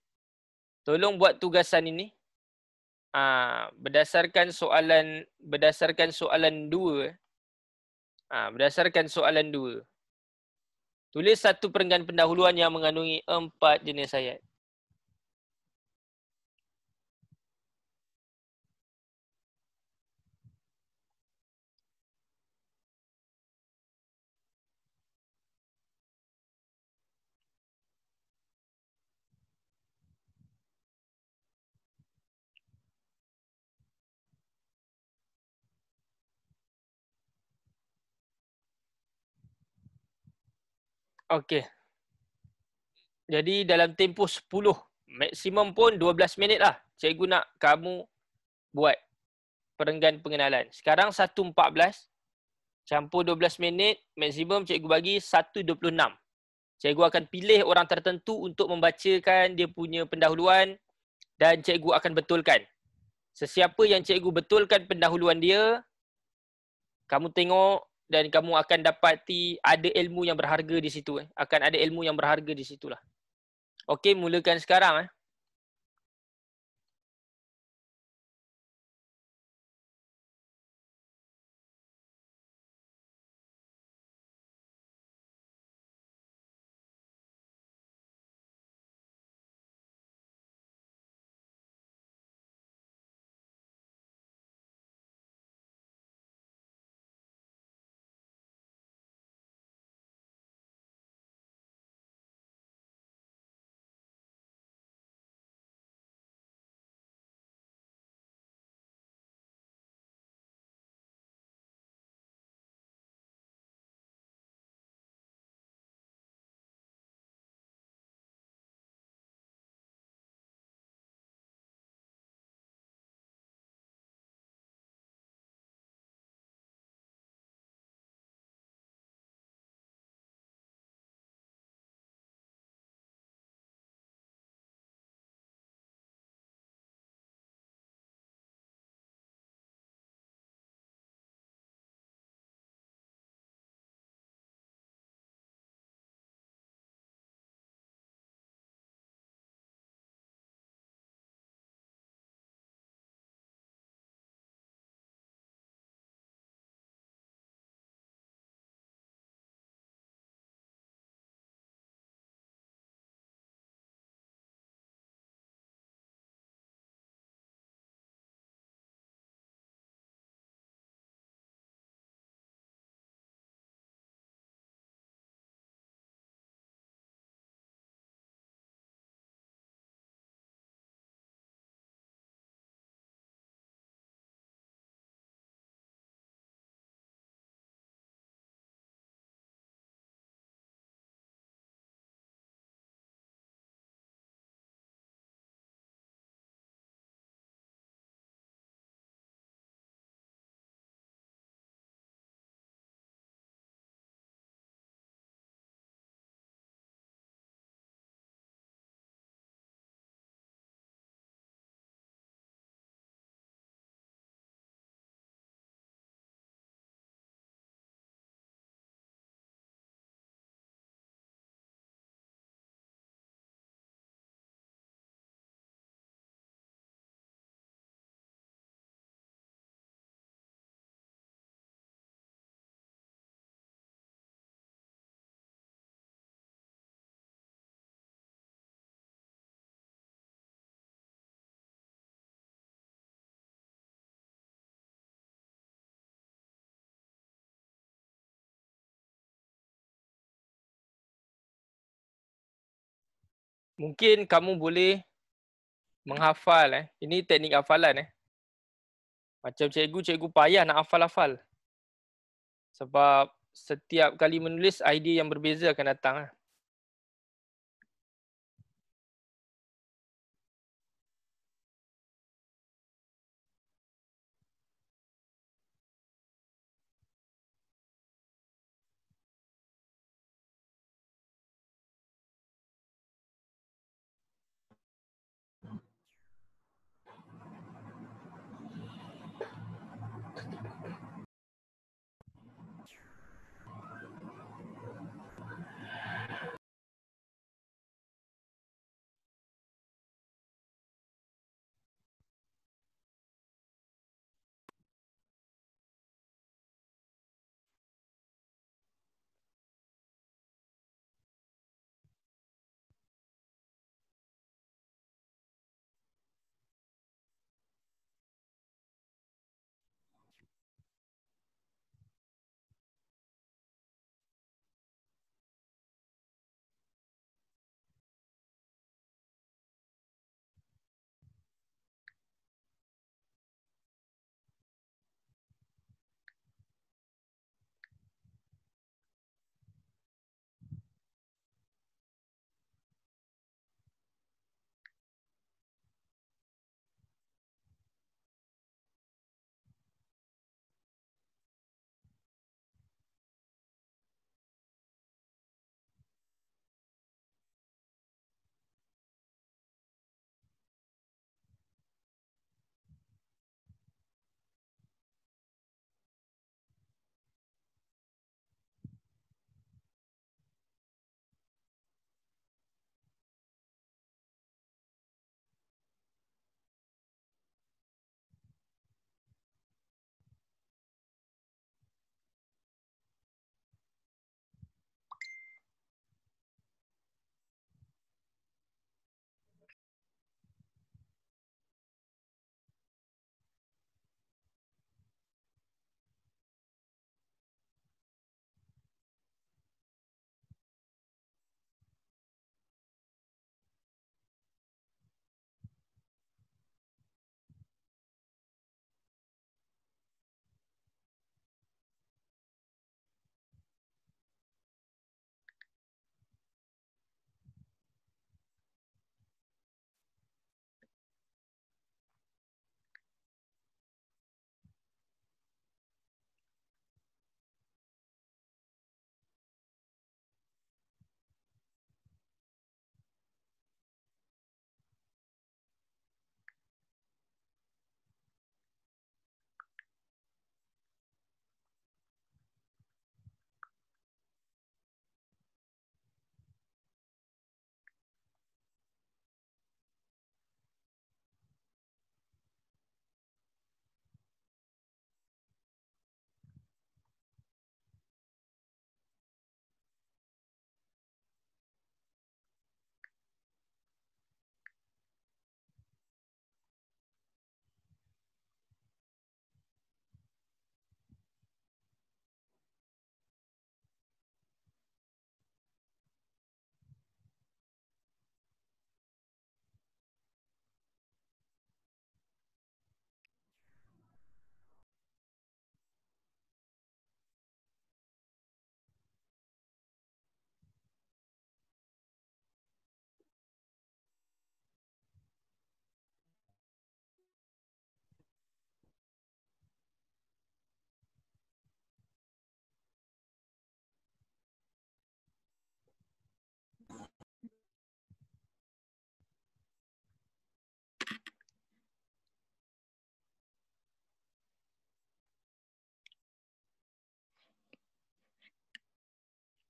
Tolong buat tugasan ini. Berdasarkan soalan 2. Berdasarkan soalan 2. Tulis satu perenggan pendahuluan yang mengandungi 4 jenis ayat. Okey. Jadi dalam tempoh 10, maksimum pun 12 minit lah. Cikgu nak kamu buat perenggan pengenalan. Sekarang 1.14, campur 12 minit, maksimum cikgu bagi 1.26. Cikgu akan pilih orang tertentu untuk membacakan dia punya pendahuluan dan cikgu akan betulkan. Sesiapa yang cikgu betulkan pendahuluan dia, kamu tengok dan kamu akan dapati ada ilmu yang berharga di situ. Akan ada ilmu yang berharga di situlah. Okey, mulakan sekarang. Mungkin kamu boleh menghafal. Ini teknik hafalan. Macam cikgu payah nak hafal-hafal. Sebab setiap kali menulis, idea yang berbeza akan datang.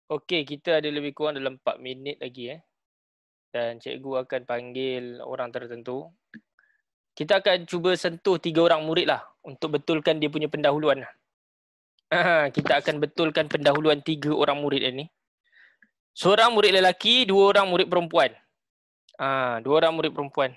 Okey, kita ada lebih kurang dalam 4 minit lagi. Dan cikgu akan panggil orang tertentu. Kita akan cuba sentuh 3 orang murid lah untuk betulkan dia punya pendahuluan. Kita akan betulkan pendahuluan 3 orang murid ini. Seorang murid lelaki, 2 orang murid perempuan. 2 orang murid perempuan.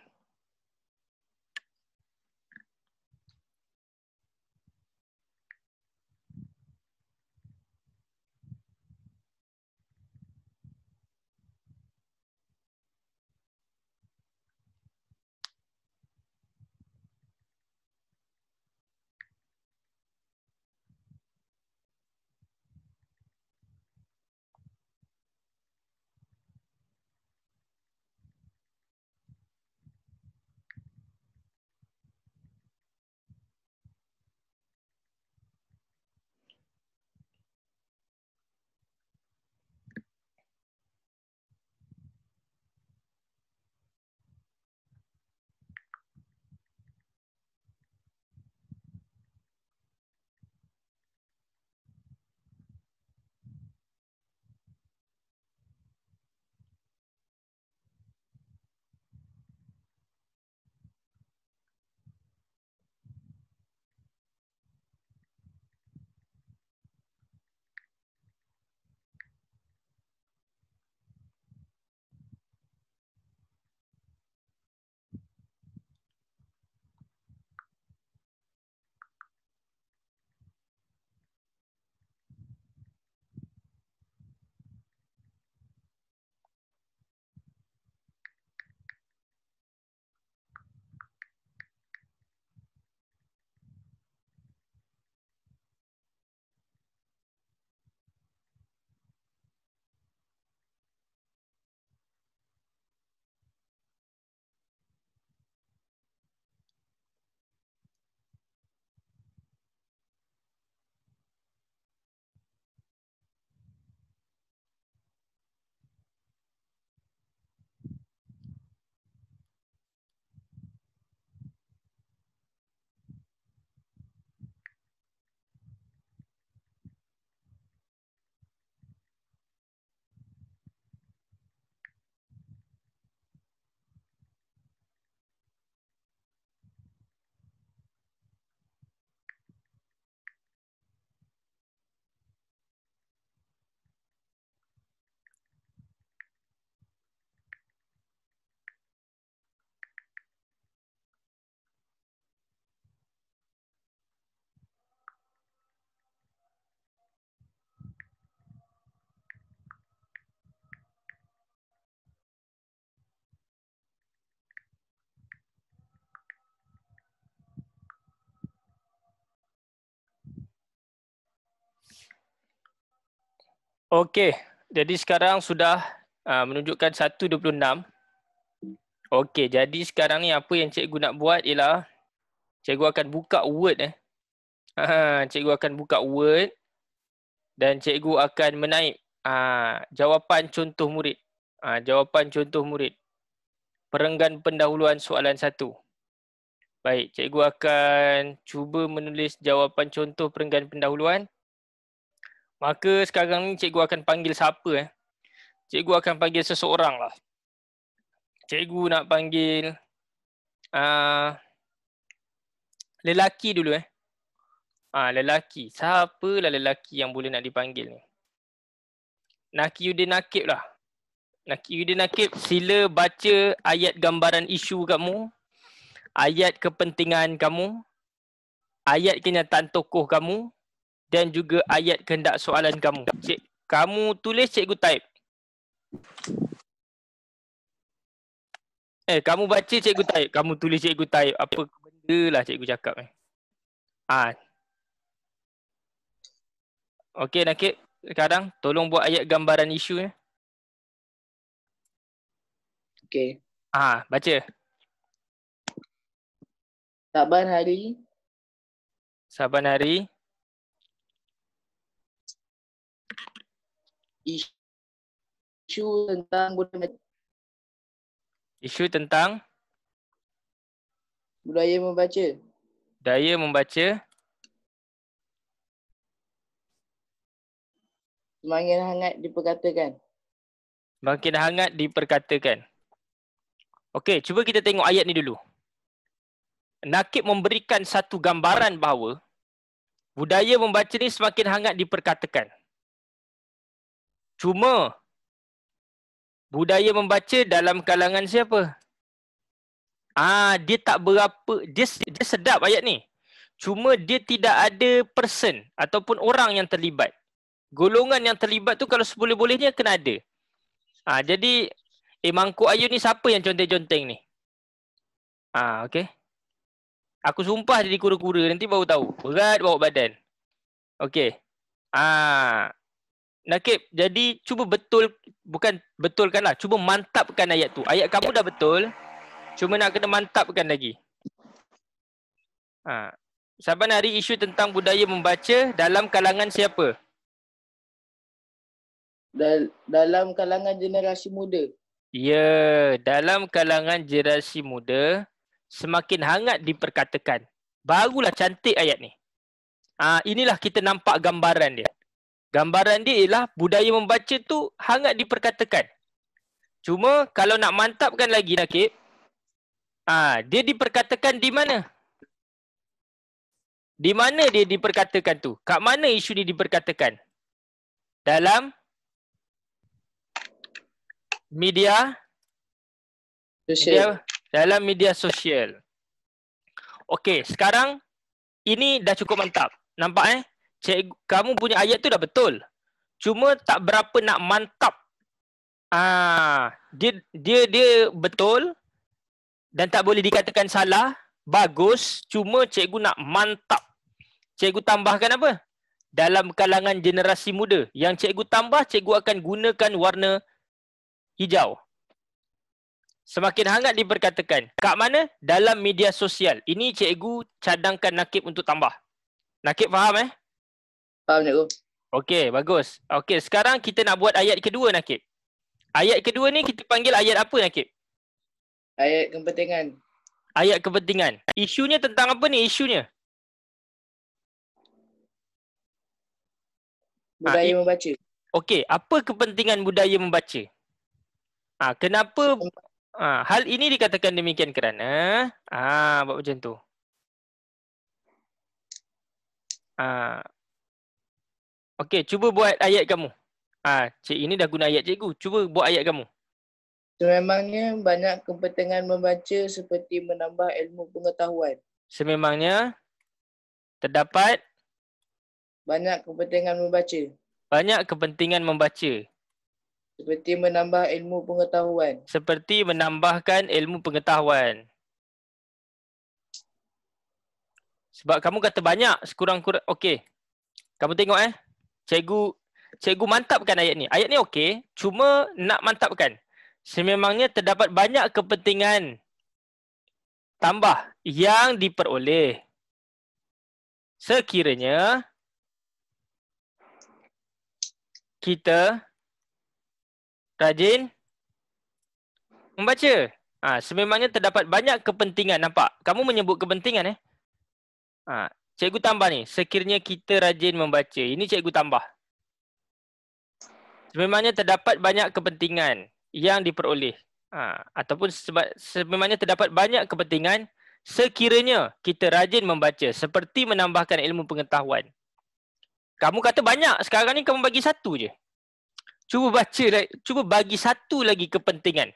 Okey, jadi sekarang sudah menunjukkan 1.26. Okey, jadi sekarang ni apa yang cikgu nak buat ialah cikgu akan buka Word cikgu akan buka Word dan cikgu akan menaip jawapan contoh murid. Jawapan contoh murid. Perenggan pendahuluan soalan 1. Baik, cikgu akan cuba menulis jawapan contoh perenggan pendahuluan. Maka sekarang ni cikgu akan panggil siapa? Cikgu akan panggil seseorang lah. Cikgu nak panggil lelaki dulu lelaki. Siapalah lelaki yang boleh nak dipanggil ni? Nakiyuddin Nakib lah. Nakiyuddin Nakib, sila baca ayat gambaran isu kamu, ayat kepentingan kamu, ayat kenyataan tokoh kamu dan juga ayat kehendak soalan kamu. Kamu tulis, cikgu type. Kamu baca, cikgu type. Kamu tulis, cikgu type. Apa benda lah cikgu cakap ni. Okey Nakib, sekarang tolong buat ayat gambaran isu ni. Okey. Baca. Saban hari isu tentang budaya membaca. Daya membaca Semakin hangat diperkatakan. makin hangat diperkatakan. Okey, cuba kita tengok ayat ni dulu. Nakib memberikan satu gambaran bahawa budaya membaca ni semakin hangat diperkatakan. Cuma budaya membaca dalam kalangan siapa? Dia tak berapa, dia sedap ayat ni. Cuma dia tidak ada person ataupun orang yang terlibat. Golongan yang terlibat tu kalau seboleh-bolehnya kena ada. Jadi mangkuk ayun ni siapa yang conteng-conteng ni? Okey. Aku sumpah jadi kura-kura, nanti baru tahu. Berat bawa badan. Okey. Nakib, jadi cuba bukan betulkanlah, cuba mantapkan ayat tu. Ayat kamu dah betul, cuma nak kena mantapkan lagi. Saban hari isu tentang budaya membaca dalam kalangan siapa? Dalam kalangan generasi muda. Ya, dalam kalangan generasi muda semakin hangat diperkatakan. Barulah cantik ayat ni. Inilah kita nampak gambaran dia. Gambaran dia ialah budaya membaca tu hangat diperkatakan. Cuma kalau nak mantapkan lagi Nakib, dia diperkatakan di mana? Di mana dia diperkatakan tu? Kat mana isu ni diperkatakan? Dalam media sosial. Dalam media sosial. Okey, sekarang ini dah cukup mantap. Nampak Cikgu, kamu punya ayat tu dah betul. Cuma tak berapa nak mantap. Dia betul dan tak boleh dikatakan salah. Bagus, cuma cikgu nak mantap. Cikgu tambahkan apa? Dalam kalangan generasi muda. Yang cikgu tambah, cikgu akan gunakan warna hijau. Semakin hangat diperkatakan. Kat mana? Dalam media sosial. Ini cikgu cadangkan Nakib untuk tambah. Nakib faham Faham cikgu. Okey, bagus. Okey, sekarang kita nak buat ayat kedua Nakib. Ayat kedua ni kita panggil ayat apa Nakib? Ayat kepentingan. Ayat kepentingan. Isunya tentang apa ni isunya? Budaya membaca. Okey, apa kepentingan budaya membaca? Kenapa hal ini dikatakan demikian kerana buat macam tu. Okey, cuba buat ayat kamu. Cik ini dah guna ayat cikgu. Cuba buat ayat kamu. Sememangnya banyak kepentingan membaca seperti menambah ilmu pengetahuan. Sememangnya terdapat banyak kepentingan membaca. Banyak kepentingan membaca. Seperti menambah ilmu pengetahuan. Seperti menambahkan ilmu pengetahuan. Sebab kamu kata banyak, sekurang-kurang. Okey. Kamu tengok Cikgu cikgu mantapkan ayat ni. Ayat ni okey, cuma nak mantapkan. Sememangnya terdapat banyak kepentingan tambah yang diperoleh sekiranya kita rajin membaca. Sememangnya terdapat banyak kepentingan. Nampak? Kamu menyebut kepentingan cikgu tambah ni. Sekiranya kita rajin membaca. Ini cikgu tambah. Sememangnya terdapat banyak kepentingan yang diperoleh. Ataupun sememangnya terdapat banyak kepentingan sekiranya kita rajin membaca. Seperti menambahkan ilmu pengetahuan. Kamu kata banyak. Sekarang ni kamu bagi satu je. Cuba baca, cuba bagi satu lagi kepentingan.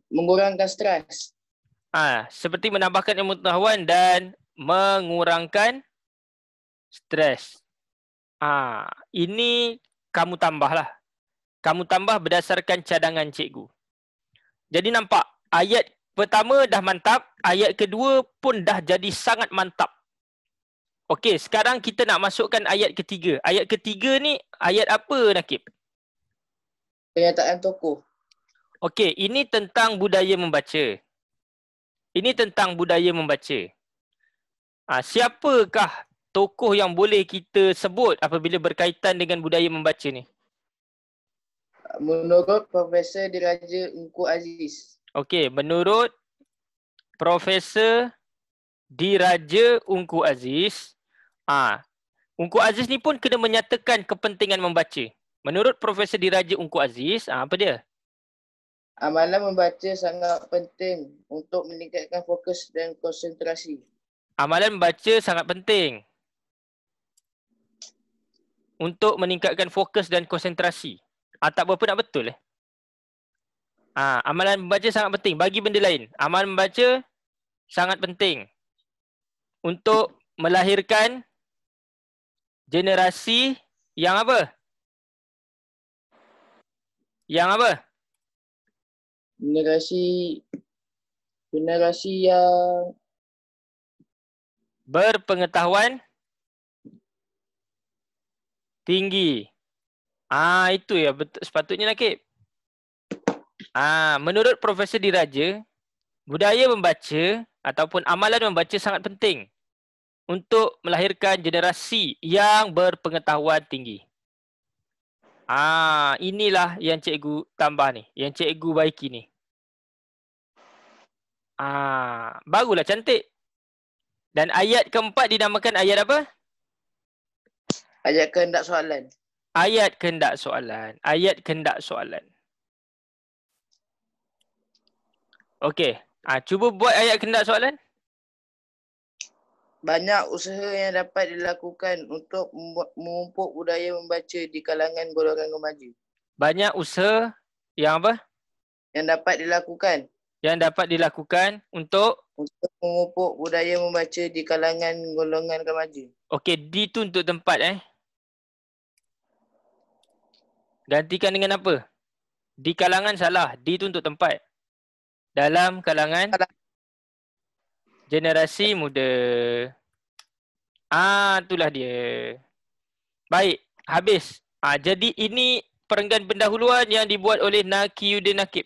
Mengurangkan stres. Seperti menambahkan ilmu pengetahuan dan mengurangkan stres. Ini kamu tambahlah. Kamu tambah berdasarkan cadangan cikgu. Jadi nampak, ayat pertama dah mantap, ayat kedua pun dah jadi sangat mantap. Okey, sekarang kita nak masukkan ayat ketiga. Ayat ketiga ni ayat apa, Nakib? Kenyataan tokoh. Okey, ini tentang budaya membaca. Ini tentang budaya membaca. Siapakah tokoh yang boleh kita sebut apabila berkaitan dengan budaya membaca ni? Menurut Profesor Diraja Engku Aziz. Okey, menurut Profesor Diraja Engku Aziz, Engku Aziz ni pun kena menyatakan kepentingan membaca. Menurut Profesor Diraja Engku Aziz, apa dia? Amalan membaca sangat penting untuk meningkatkan fokus dan konsentrasi. Amalan membaca sangat penting untuk meningkatkan fokus dan konsentrasi. Tak berapa nak betul amalan membaca sangat penting. Bagi benda lain, amalan membaca sangat penting untuk melahirkan generasi yang apa? Yang apa? Generasi yang berpengetahuan tinggi. Itu ya betul sepatutnya, Nakib. Menurut Profesor Diraja, budaya membaca ataupun amalan membaca sangat penting untuk melahirkan generasi yang berpengetahuan tinggi. Inilah yang cikgu tambah ni, yang cikgu baiki ni. Barulah cantik. Dan ayat keempat dinamakan ayat apa? Ayat kehendak soalan. Ayat kehendak soalan. Ayat kehendak soalan. Okey. Cuba buat ayat kehendak soalan. Banyak usaha yang dapat dilakukan untuk memupuk budaya membaca di kalangan golongan remaja. Banyak usaha yang apa? Yang dapat dilakukan. Yang dapat dilakukan untuk memupuk budaya membaca di kalangan golongan remaja. Okey, di tu untuk tempat Gantikan dengan apa? Di kalangan salah. Di tu untuk tempat. Dalam kalangan generasi muda. Itulah dia. Baik, habis. Jadi ini perenggan pendahuluan yang dibuat oleh Nakiyuddin Nakib.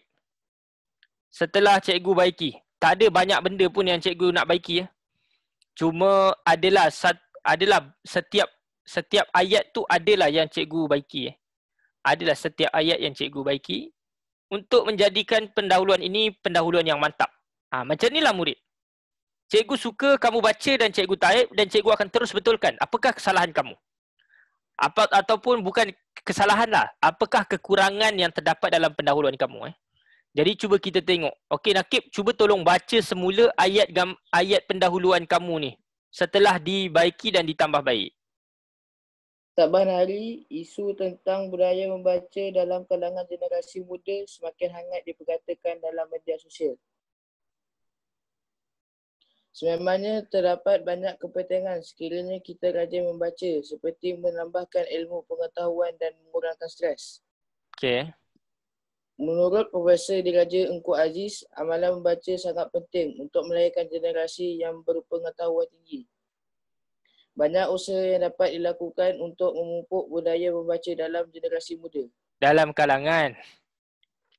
Setelah cikgu baiki. Tak ada banyak benda pun yang cikgu nak baiki. Cuma adalah setiap ayat tu adalah yang cikgu baiki. Adalah setiap ayat yang cikgu baiki untuk menjadikan pendahuluan ini pendahuluan yang mantap. Macam inilah murid. Cikgu suka kamu baca dan cikgu taib dan cikgu akan terus betulkan. Apakah kesalahan kamu? Ataupun bukan kesalahan lah. Apakah kekurangan yang terdapat dalam pendahuluan kamu? Jadi cuba kita tengok. Okey Nakib, cuba tolong baca semula ayat pendahuluan kamu ni. Setelah dibaiki dan ditambah baik. Saban hari, isu tentang budaya membaca dalam kalangan generasi muda semakin hangat diperkatakan dalam media sosial. Sememangnya terdapat banyak kepentingan sekiranya kita rajin membaca seperti menambahkan ilmu pengetahuan dan mengurangkan stres. Okey. Menurut Profesor Diraja Engku Aziz, amalan membaca sangat penting untuk melahirkan generasi yang berpengetahuan tinggi. Banyak usaha yang dapat dilakukan untuk memupuk budaya membaca dalam generasi muda. Dalam kalangan.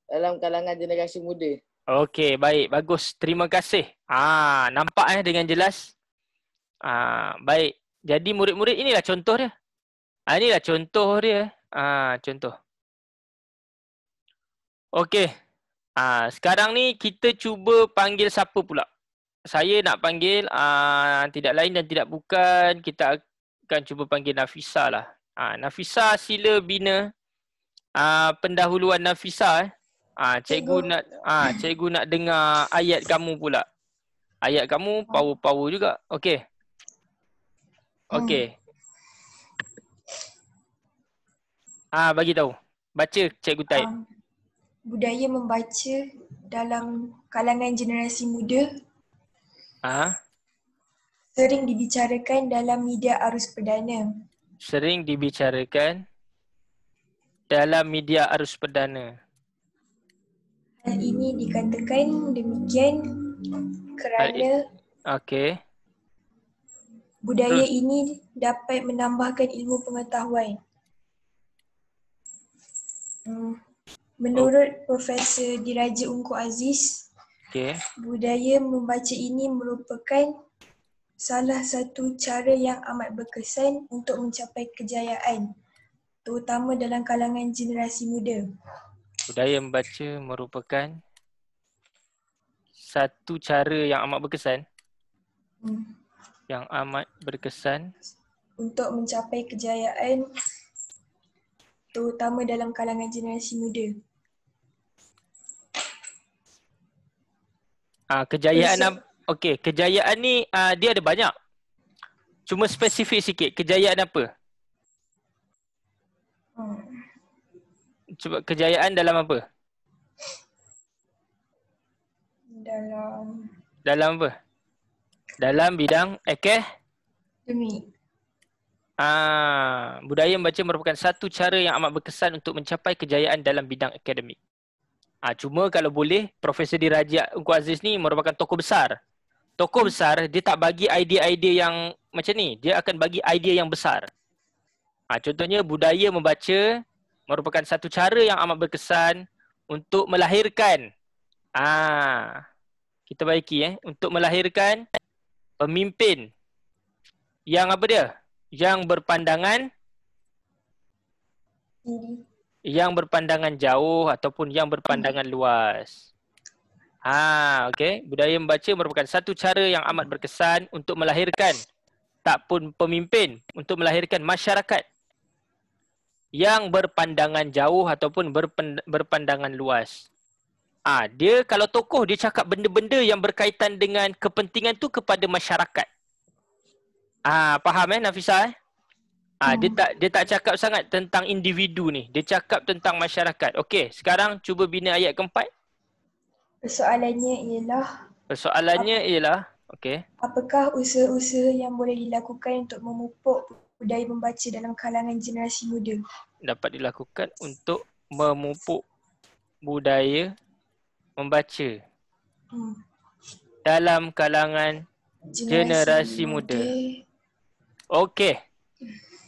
Dalam kalangan generasi muda. Okey, baik. Bagus. Terima kasih. Nampak dengan jelas. Baik. Jadi murid-murid inilah contoh dia. Inilah contoh dia. Contoh. Okey. Sekarang ni kita cuba panggil siapa pula? Saya nak panggil tidak lain dan tidak bukan, kita akan cuba panggil Nafisa lah. Nafisa, sila bina pendahuluan Nafisa. Cikgu nak dengar ayat kamu pula. Ayat kamu power-power juga. Okey. Okey. Bagi tahu. Baca cikgu type. Budaya membaca dalam kalangan generasi muda sering dibicarakan dalam media arus perdana. Sering dibicarakan dalam media arus perdana. Hal ini dikatakan demikian kerana budaya ini dapat menambahkan ilmu pengetahuan. Menurut Profesor Diraja Ungku Aziz, budaya membaca ini merupakan salah satu cara yang amat berkesan untuk mencapai kejayaan, terutama dalam kalangan generasi muda. Budaya membaca merupakan satu cara yang amat berkesan. Yang amat berkesan untuk mencapai kejayaan, terutama dalam kalangan generasi muda. Kejayaan ni dia ada banyak. Cuma spesifik sikit, kejayaan apa? Cuba kejayaan dalam apa? Dalam apa? Dalam bidang akademik. Budaya membaca merupakan satu cara yang amat berkesan untuk mencapai kejayaan dalam bidang akademik. Cuma kalau boleh, Profesor Diraja Ungku Aziz ni merupakan tokoh besar. Tokoh besar, dia tak bagi idea-idea yang macam ni. Dia akan bagi idea yang besar. Contohnya, budaya membaca merupakan satu cara yang amat berkesan untuk melahirkan. Kita baiki untuk melahirkan pemimpin yang apa dia? Yang berpandangan jauh ataupun yang berpandangan luas. Okey. Budaya membaca merupakan satu cara yang amat berkesan untuk melahirkan tak pun pemimpin, untuk melahirkan masyarakat yang berpandangan jauh ataupun berpandangan luas. Dia kalau tokoh dia cakap benda-benda yang berkaitan dengan kepentingan tu kepada masyarakat. Faham Nafisa? Dia tak cakap sangat tentang individu ni. Dia cakap tentang masyarakat. Okey, sekarang cuba bina ayat keempat. Persoalannya ialah okey. Apakah usaha-usaha yang boleh dilakukan untuk memupuk budaya membaca dalam kalangan generasi muda? Dapat dilakukan untuk memupuk budaya membaca dalam kalangan generasi muda. Okey.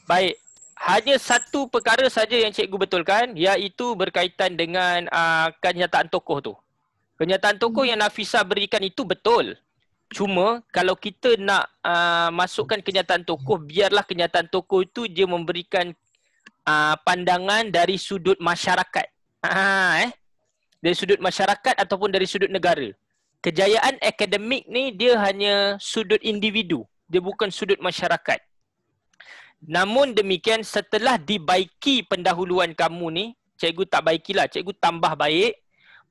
Baik. Hanya satu perkara saja yang cikgu betulkan, iaitu berkaitan dengan kenyataan tokoh tu. Kenyataan tokoh yang Nafisa berikan itu betul. Cuma kalau kita nak masukkan kenyataan tokoh, biarlah kenyataan tokoh itu dia memberikan pandangan dari sudut masyarakat. Dari sudut masyarakat ataupun dari sudut negara. Kejayaan akademik ni dia hanya sudut individu. Dia bukan sudut masyarakat. Namun demikian, setelah dibaiki pendahuluan kamu ni, cikgu tak baikilah, cikgu tambah baik,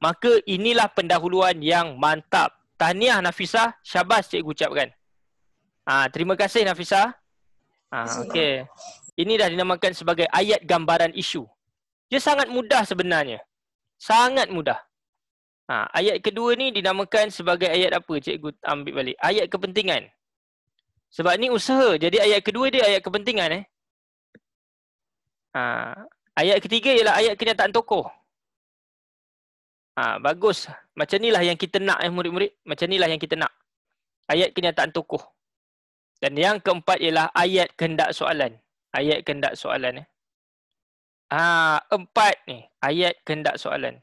maka inilah pendahuluan yang mantap. Tahniah Nafisa, syabas cikgu ucapkan. Terima kasih Nafisa. Okey. Ini dah dinamakan sebagai ayat gambaran isu. Dia sangat mudah sebenarnya. Sangat mudah. Ayat kedua ni dinamakan sebagai ayat apa? Cikgu ambil balik. Ayat kepentingan. Sebab ni usaha. Jadi ayat kedua dia ayat kepentingan. Ayat ketiga ialah ayat kenyataan tokoh. Bagus. Macam inilah yang kita nak murid-murid. Macam inilah yang kita nak. Ayat kenyataan tokoh. Dan yang keempat ialah ayat kehendak soalan. Ayat kehendak soalan. Empat ni. Ayat kehendak soalan.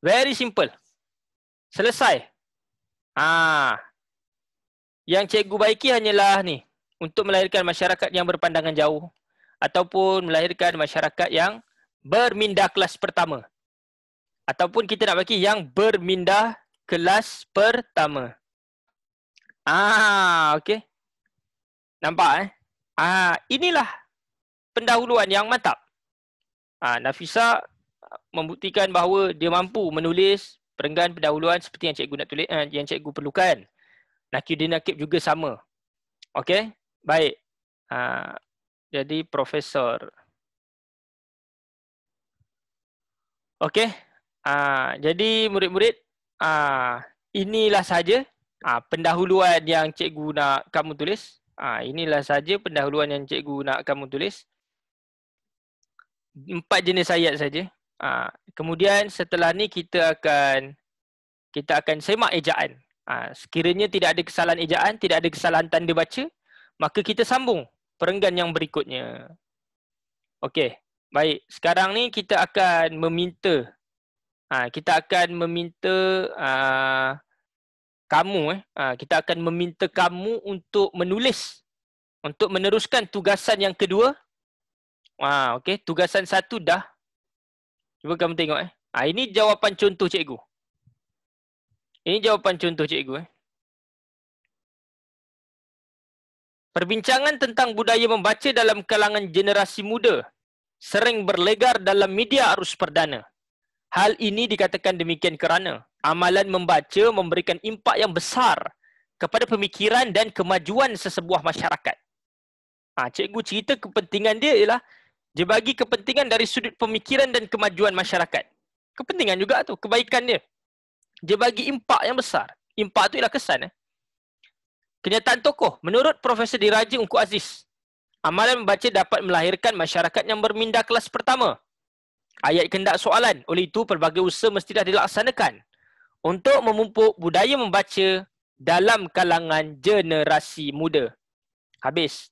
Very simple. Selesai. Yang cikgu baiki hanyalah ni. Untuk melahirkan masyarakat yang berpandangan jauh. Ataupun melahirkan masyarakat yang berminda kelas pertama. Ataupun kita nak bagi yang berminda kelas pertama. Okey. Nampak inilah pendahuluan yang mantap. Nafisa membuktikan bahawa dia mampu menulis perenggan pendahuluan seperti yang cikgu nak tulis, yang cikgu perlukan. Nakib juga sama. Okey? Baik. Jadi profesor. Okey. Jadi murid-murid, inilah saja pendahuluan yang cikgu nak kamu tulis. Inilah saja pendahuluan yang cikgu nak kamu tulis. 4 jenis ayat saja. Kemudian setelah ni kita akan semak ejaan. Sekiranya tidak ada kesalahan ejaan, tidak ada kesalahan tanda baca, maka kita sambung perenggan yang berikutnya. Okey, baik. Sekarang ni kita akan meminta kamu untuk menulis, untuk meneruskan tugasan yang kedua. Okey, tugasan 1 dah. Cuba kamu tengok ini jawapan contoh cikgu. Ini jawapan contoh cikgu. Perbincangan tentang budaya membaca dalam kalangan generasi muda sering berlegar dalam media arus perdana. Hal ini dikatakan demikian kerana amalan membaca memberikan impak yang besar kepada pemikiran dan kemajuan sesebuah masyarakat. Cikgu cerita kepentingan dia ialah dia bagi kepentingan dari sudut pemikiran dan kemajuan masyarakat. Kepentingan juga tu, kebaikan dia. Dia bagi impak yang besar. Impak tu ialah kesan. Kenyataan tokoh. Menurut Profesor Diraja Ungku Aziz, amalan membaca dapat melahirkan masyarakat yang berminda kelas pertama. Ayat kehendak soalan. Oleh itu, pelbagai usaha mesti dah dilaksanakan untuk memupuk budaya membaca dalam kalangan generasi muda. Habis.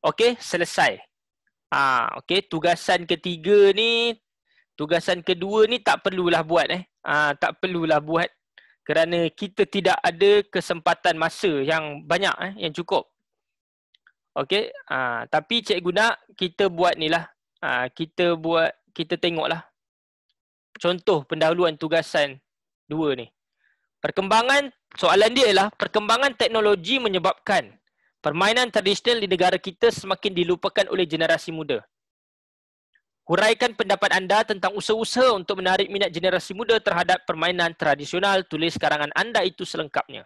Okey, selesai. Okey, tugasan ketiga ni, tugasan kedua ni tak perlulah buat. Tak perlulah buat kerana kita tidak ada kesempatan masa yang banyak, yang cukup. Okey, tapi cikgu nak kita buat ni lah. Kita tengoklah contoh pendahuluan tugasan 2 ni. Perkembangan, soalan dia ialah perkembangan teknologi menyebabkan permainan tradisional di negara kita semakin dilupakan oleh generasi muda. Huraikan pendapat anda tentang usaha-usaha untuk menarik minat generasi muda terhadap permainan tradisional. Tulis karangan anda itu selengkapnya.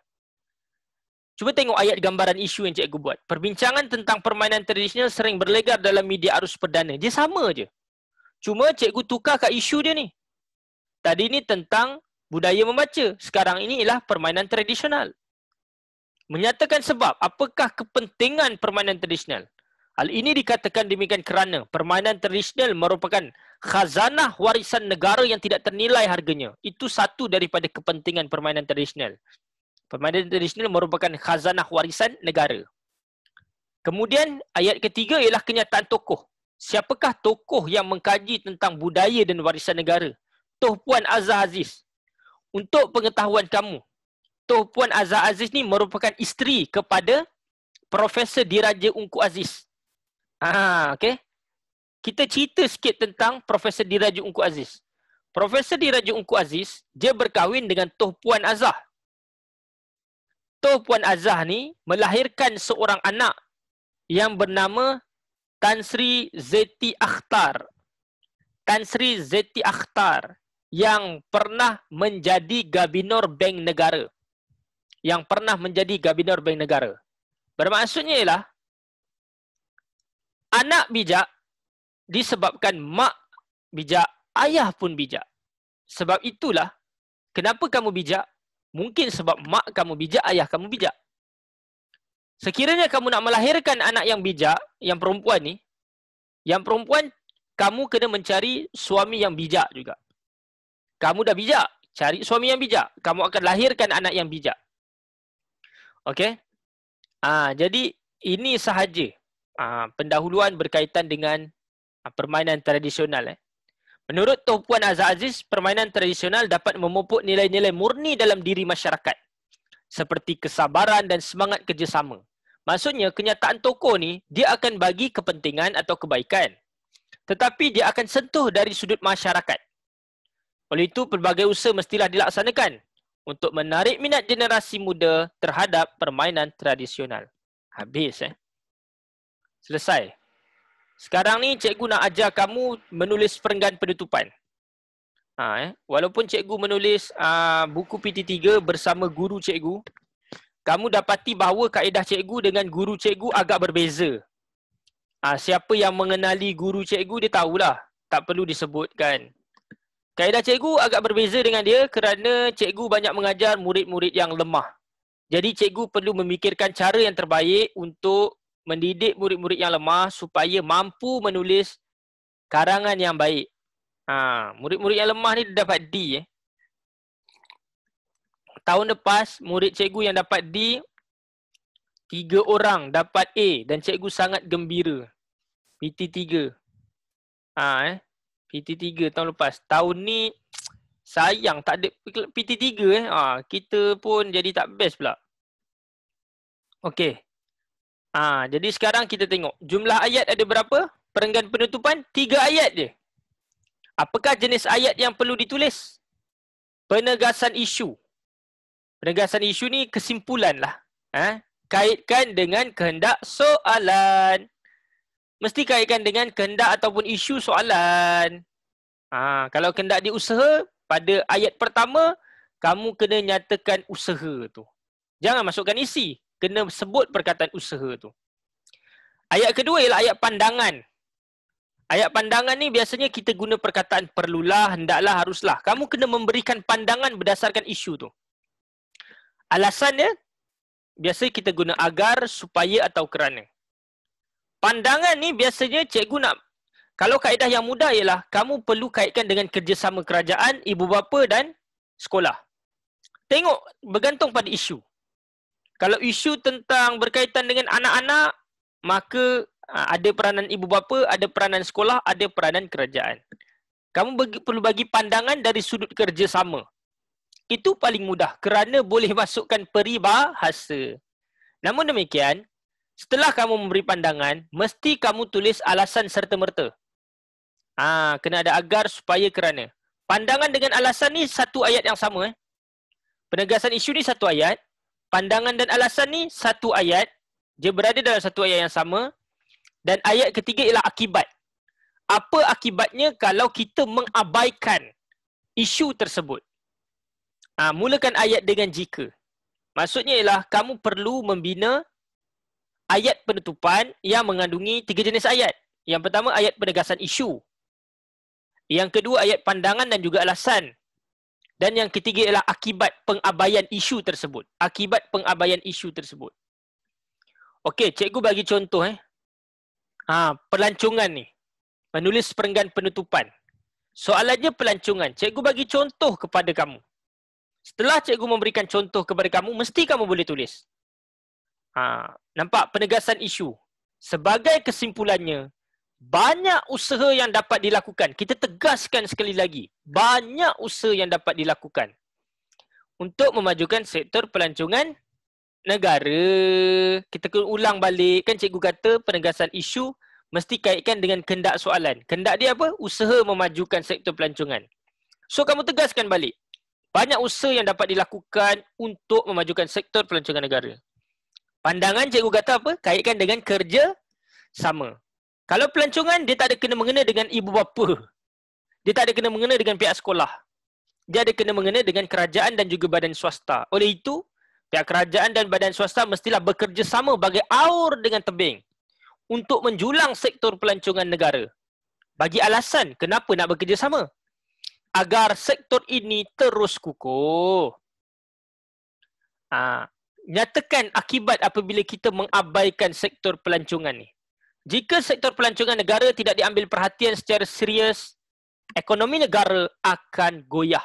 Cuba tengok ayat gambaran isu yang cikgu buat. Perbincangan tentang permainan tradisional sering berlegar dalam media arus perdana. Dia sama je. Cuma cikgu tukar kat isu dia ni. Tadi ni tentang budaya membaca. Sekarang ini ialah permainan tradisional. Menyatakan sebab apakah kepentingan permainan tradisional. Hal ini dikatakan demikian kerana permainan tradisional merupakan khazanah warisan negara yang tidak ternilai harganya. Itu satu daripada kepentingan permainan tradisional. Permainan tradisional merupakan khazanah warisan negara. Kemudian ayat ketiga ialah kenyataan tokoh. Siapakah tokoh yang mengkaji tentang budaya dan warisan negara? Toh Puan Azhar Aziz. Untuk pengetahuan kamu, Toh Puan Azhar Aziz ni merupakan isteri kepada Profesor Diraja Ungku Aziz. Okey. Kita cerita sikit tentang Profesor Diraja Ungku Aziz. Profesor Diraja Ungku Aziz, dia berkahwin dengan Toh Puan Azhar. Toh Puan Azhar ni melahirkan seorang anak yang bernama Tan Sri Zeti Akhtar. Tan Sri Zeti Akhtar yang pernah menjadi Gabinor Bank Negara. Yang pernah menjadi Gabinor Bank Negara. Bermaksudnya ialah anak bijak disebabkan mak bijak, ayah pun bijak. Sebab itulah, kenapa kamu bijak? Mungkin sebab mak kamu bijak, ayah kamu bijak. Sekiranya kamu nak melahirkan anak yang bijak, yang perempuan ni, yang perempuan, kamu kena mencari suami yang bijak juga. Kamu dah bijak, cari suami yang bijak. Kamu akan lahirkan anak yang bijak. Okey. Jadi ini sahaja pendahuluan berkaitan dengan permainan tradisional. Menurut Puan Azhar Aziz, permainan tradisional dapat memupuk nilai-nilai murni dalam diri masyarakat seperti kesabaran dan semangat kerjasama. Maksudnya kenyataan tokoh ni dia akan bagi kepentingan atau kebaikan, tetapi dia akan sentuh dari sudut masyarakat. Oleh itu pelbagai usaha mestilah dilaksanakan untuk menarik minat generasi muda terhadap permainan tradisional. Habis Selesai. Sekarang ni cikgu nak ajar kamu menulis perenggan penutupan. Walaupun cikgu menulis buku PT3 bersama guru cikgu, kamu dapati bahawa kaedah cikgu dengan guru cikgu agak berbeza. Siapa yang mengenali guru cikgu dia tahulah, tak perlu disebutkan. Kaedah cikgu agak berbeza dengan dia kerana cikgu banyak mengajar murid-murid yang lemah. Jadi cikgu perlu memikirkan cara yang terbaik untuk mendidik murid-murid yang lemah supaya mampu menulis karangan yang baik. Murid-murid yang lemah ni dia dapat D. Tahun lepas, murid cikgu yang dapat D, 3 orang dapat A dan cikgu sangat gembira. PT3. PT3 tahun lepas. Tahun ni, sayang tak ada PT3 kita pun jadi tak best pula. Okey. Jadi sekarang kita tengok. Jumlah ayat ada berapa? Perenggan penutupan, 3 ayat je. Apakah jenis ayat yang perlu ditulis? Penegasan isu. Penegasan isu ni kesimpulan lah. Kaitkan dengan kehendak soalan. Mesti kaitkan dengan kehendak ataupun isu soalan. Kalau kehendak diusaha, pada ayat pertama, kamu kena nyatakan usaha tu. Jangan masukkan isi. Kena sebut perkataan usaha tu. Ayat kedua ialah ayat pandangan. Ayat pandangan ni biasanya kita guna perkataan perlulah, hendaklah, haruslah. Kamu kena memberikan pandangan berdasarkan isu tu. Alasannya, biasa kita guna agar, supaya atau kerana. Pandangan ni biasanya cikgu nak, kalau kaedah yang mudah ialah kamu perlu kaitkan dengan kerjasama kerajaan, ibu bapa dan sekolah. Tengok, bergantung pada isu. Kalau isu tentang berkaitan dengan anak-anak, maka ada peranan ibu bapa, ada peranan sekolah, ada peranan kerajaan. Kamu perlu bagi pandangan dari sudut kerjasama. Itu paling mudah kerana boleh masukkan peribahasa. Namun demikian, setelah kamu memberi pandangan, mesti kamu tulis alasan serta-merta. Kena ada agar, supaya, kerana. Pandangan dengan alasan ni satu ayat yang sama. Penegasan isu ni satu ayat. Pandangan dan alasan ni satu ayat. Dia berada dalam satu ayat yang sama. Dan ayat ketiga ialah akibat. Apa akibatnya kalau kita mengabaikan isu tersebut? Mulakan ayat dengan jika. Maksudnya ialah kamu perlu membina ayat penutupan yang mengandungi 3 jenis ayat. Yang pertama ayat penegasan isu. Yang kedua ayat pandangan dan juga alasan. Dan yang ketiga ialah akibat pengabaian isu tersebut. Akibat pengabaian isu tersebut. Okey, cikgu bagi contoh. Pelancongan ni. Menulis perenggan penutupan. Soalannya pelancongan. Cikgu bagi contoh kepada kamu. Setelah cikgu memberikan contoh kepada kamu, mesti kamu boleh tulis. Nampak penegasan isu. Sebagai kesimpulannya, banyak usaha yang dapat dilakukan. Kita tegaskan sekali lagi. Banyak usaha yang dapat dilakukan untuk memajukan sektor pelancongan negara. Kita ulang balik. Kan cikgu kata penegasan isu mesti kaitkan dengan kehendak soalan. Kehendak dia apa? Usaha memajukan sektor pelancongan. So kamu tegaskan balik. Banyak usaha yang dapat dilakukan untuk memajukan sektor pelancongan negara. Pandangan cikgu kata apa? Kaitkan dengan kerja sama. Kalau pelancongan, dia tak ada kena-mengena dengan ibu bapa. Dia tak ada kena-mengena dengan pihak sekolah. Dia ada kena-mengena dengan kerajaan dan juga badan swasta. Oleh itu, pihak kerajaan dan badan swasta mestilah bekerjasama bagai aur dengan tebing untuk menjulang sektor pelancongan negara. Bagi alasan kenapa nak bekerjasama? Agar sektor ini terus kukuh. Nyatakan akibat apabila kita mengabaikan sektor pelancongan ni. Jika sektor pelancongan negara tidak diambil perhatian secara serius, ekonomi negara akan goyah.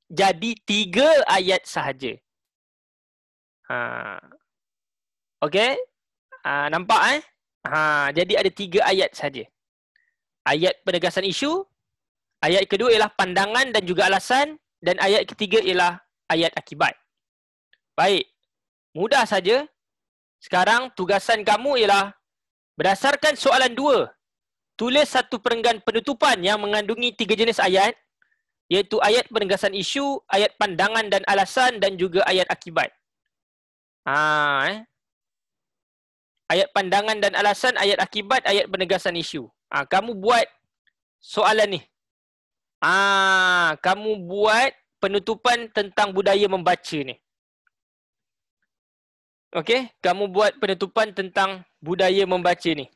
Jadi 3 ayat sahaja. Okey? Nampak jadi ada 3 ayat saja. Ayat penegasan isu, ayat kedua ialah pandangan dan juga alasan, dan ayat ketiga ialah ayat akibat. Baik. Mudah saja. Sekarang tugasan kamu ialah berdasarkan soalan 2, tulis satu perenggan penutupan yang mengandungi 3 jenis ayat, iaitu ayat penegasan isu, ayat pandangan dan alasan, dan juga ayat akibat. Ayat pandangan dan alasan, ayat akibat, ayat penegasan isu. Kamu buat soalan ni. Kamu buat penutupan tentang budaya membaca ni. Okey, kamu buat penutupan tentang budaya membaca ni.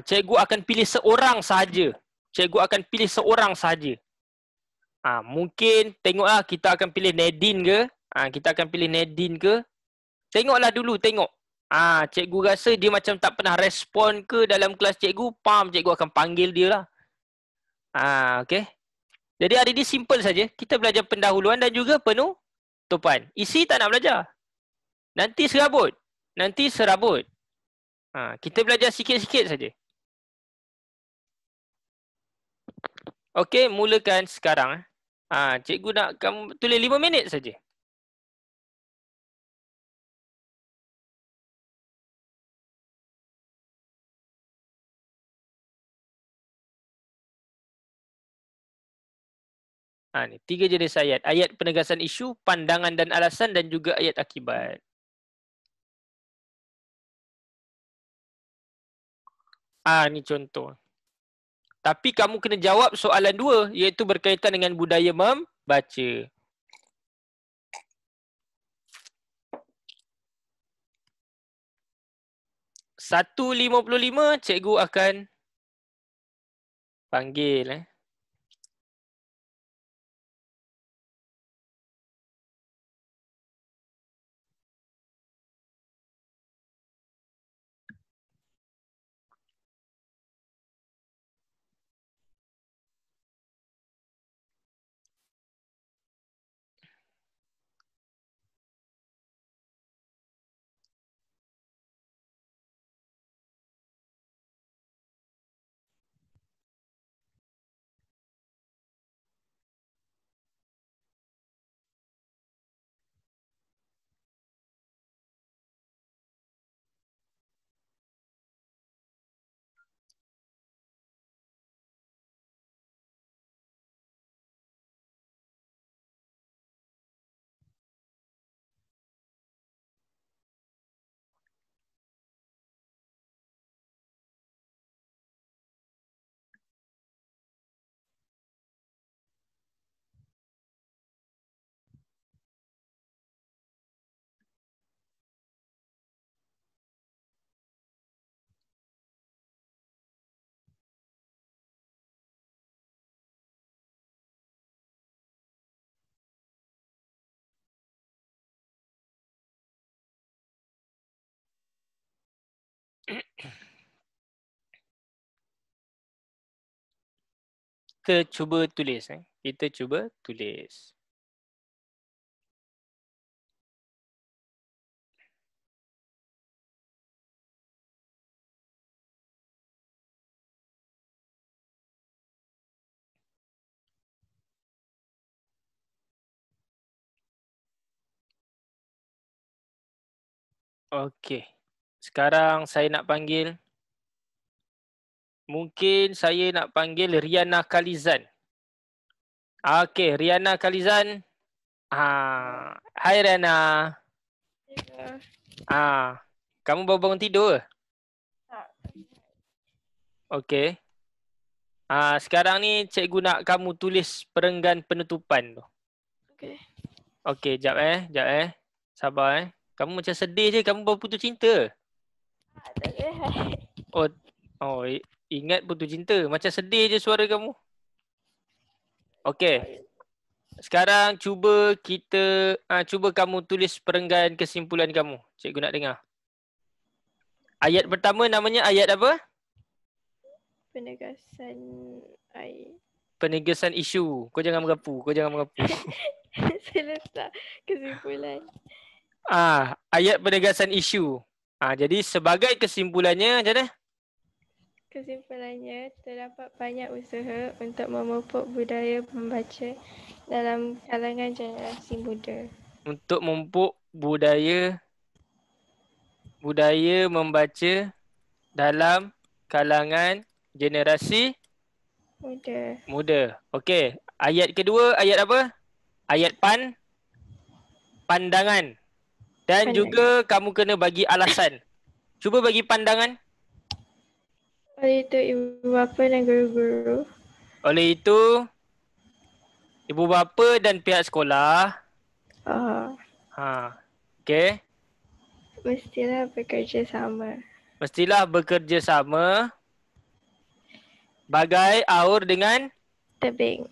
Cikgu akan pilih seorang sahaja. Cikgu akan pilih seorang sahaja. Mungkin tengoklah kita akan pilih Nadine ke? Kita akan pilih Nadine ke? Tengoklah dulu, tengok. Cikgu rasa dia macam tak pernah respon ke dalam kelas cikgu, cikgu akan panggil dia lah. Okey. Jadi hari ni simple saja. Kita belajar pendahuluan dan juga penutupan. Isi tak nak belajar. Nanti serabut. Kita belajar sikit-sikit saja. Okey, mulakan sekarang. Cikgu nak kamu tulis 5 minit saja. Ni 3 jenis ayat. Ayat penegasan isu, pandangan dan alasan, dan juga ayat akibat. Ni contoh. Tapi kamu kena jawab soalan 2, iaitu berkaitan dengan budaya membaca. .55 cikgu akan panggil. Kita cuba tulis. Kita cuba tulis. Okey. Sekarang saya nak panggil. Mungkin saya nak panggil Riana Khalizan. Okey, Riana Khalizan. Hai Riana. Kamu baru bangun tidur ke? Okey. Sekarang ni cikgu nak kamu tulis perenggan penutupan tu. Okey. Okey, jap Sabar Kamu macam sedih je, kamu baru putus cinta. Tak rehat. Ingat putus cinta. Macam sedih je suara kamu. Okey. Sekarang cuba kamu tulis perenggan kesimpulan kamu. Cikgu nak dengar. Ayat pertama namanya ayat apa? Penegasan isu. Kau jangan merapu. Saya letak kesimpulan. Ayat penegasan isu. Jadi sebagai kesimpulannya macam mana? Kesimpulannya, terdapat banyak usaha untuk memupuk budaya membaca dalam kalangan generasi muda. Untuk memupuk budaya membaca dalam kalangan generasi muda. Okey. Ayat kedua, ayat apa? Ayat pandangan. Dan juga kamu kena bagi alasan. Cuba bagi pandangan. Oleh itu, ibu bapa dan guru-guru. Oleh itu, ibu bapa dan pihak sekolah. Okey. Mestilah bekerja sama. Bagai aur dengan tebing.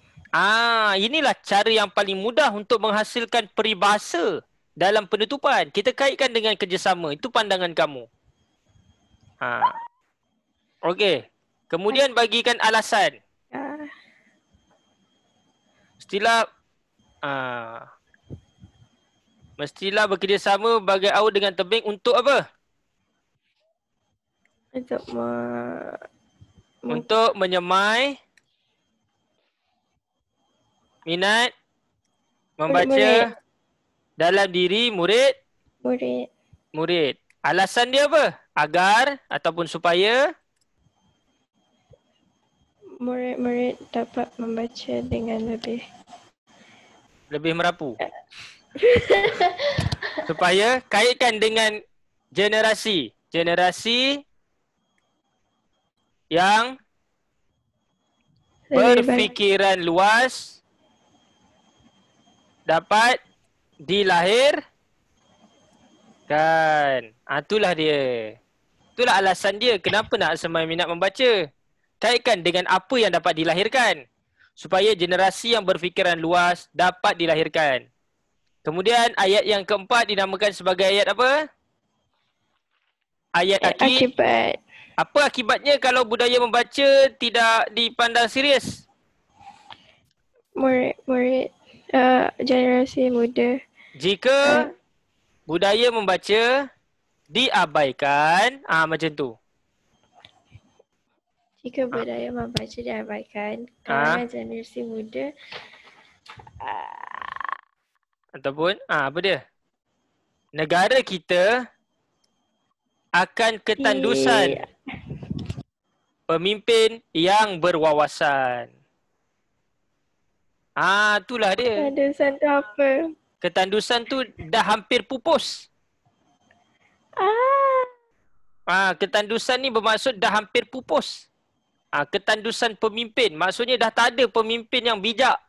Inilah cara yang paling mudah untuk menghasilkan peribahasa dalam penutupan. Kita kaitkan dengan kerjasama. Itu pandangan kamu. Okey. Kemudian bagikan alasan. Mestilah bekerjasama bagai aur dengan tebing untuk apa? Untuk menyemai minat membaca dalam diri murid. Alasan dia apa? Agar ataupun supaya murid-murid dapat membaca dengan lebih merapu. Supaya kaitkan dengan generasi yang berfikiran luas dapat dilahirkan. Itulah dia. Itulah alasan dia kenapa nak semai minat membaca. Kaitkan dengan apa yang dapat dilahirkan. Supaya generasi yang berfikiran luas dapat dilahirkan. Kemudian ayat yang keempat dinamakan sebagai ayat apa? Ayat akibat. Apa akibatnya kalau budaya membaca tidak dipandang serius? Murid generasi muda. Jika budaya membaca diabaikan, macam tu. Jika budaya membaca diabaikan, kalangan generasi muda ataupun apa dia? Negara kita akan ketandusan pemimpin yang berwawasan. Itulah dia. Ketandusan tu apa? Ketandusan tu dah hampir pupus. Ketandusan ni bermaksud dah hampir pupus. Ketandusan pemimpin. Maksudnya dah tak ada pemimpin yang bijak.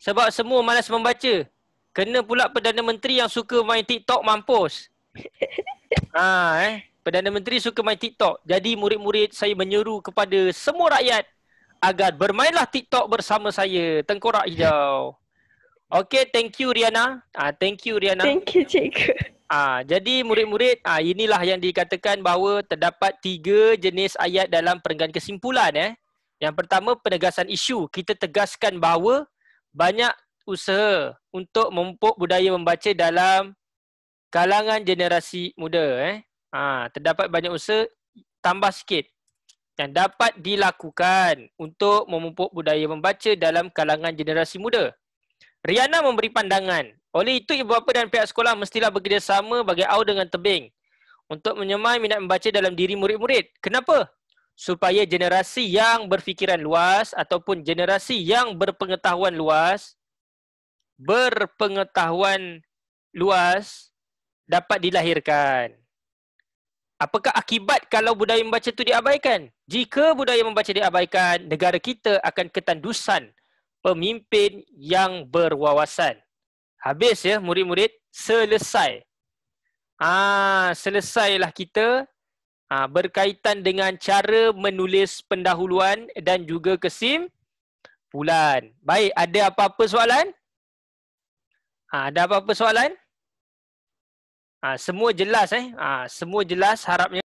Sebab semua malas membaca. Kena pula Perdana Menteri yang suka main TikTok mampus. Perdana Menteri suka main TikTok. Jadi murid-murid saya menyeru kepada semua rakyat agar bermainlah TikTok bersama saya. Tengkorak hijau. Okay, thank you Riana. Thank you Riana. Thank you cikgu. Jadi murid-murid, inilah yang dikatakan bahawa terdapat 3 jenis ayat dalam perenggan kesimpulan. Yang pertama, penegasan isu. Kita tegaskan bahawa banyak usaha untuk memupuk budaya membaca dalam kalangan generasi muda. Terdapat banyak usaha, tambah sikit, yang dapat dilakukan untuk memupuk budaya membaca dalam kalangan generasi muda. Riana memberi pandangan. Oleh itu, ibu bapa dan pihak sekolah mestilah bekerjasama bagi aur dengan tebing untuk menyemai minat membaca dalam diri murid-murid. Kenapa? Supaya generasi yang berfikiran luas ataupun generasi yang berpengetahuan luas dapat dilahirkan. Apakah akibat kalau budaya membaca itu diabaikan? Jika budaya membaca diabaikan, negara kita akan ketandusan pemimpin yang berwawasan. Habis ya murid-murid, selesai. Selesailah kita berkaitan dengan cara menulis pendahuluan dan juga kesimpulan. Baik, ada apa-apa soalan? Ada apa-apa soalan? Semua jelas Semua jelas harapnya.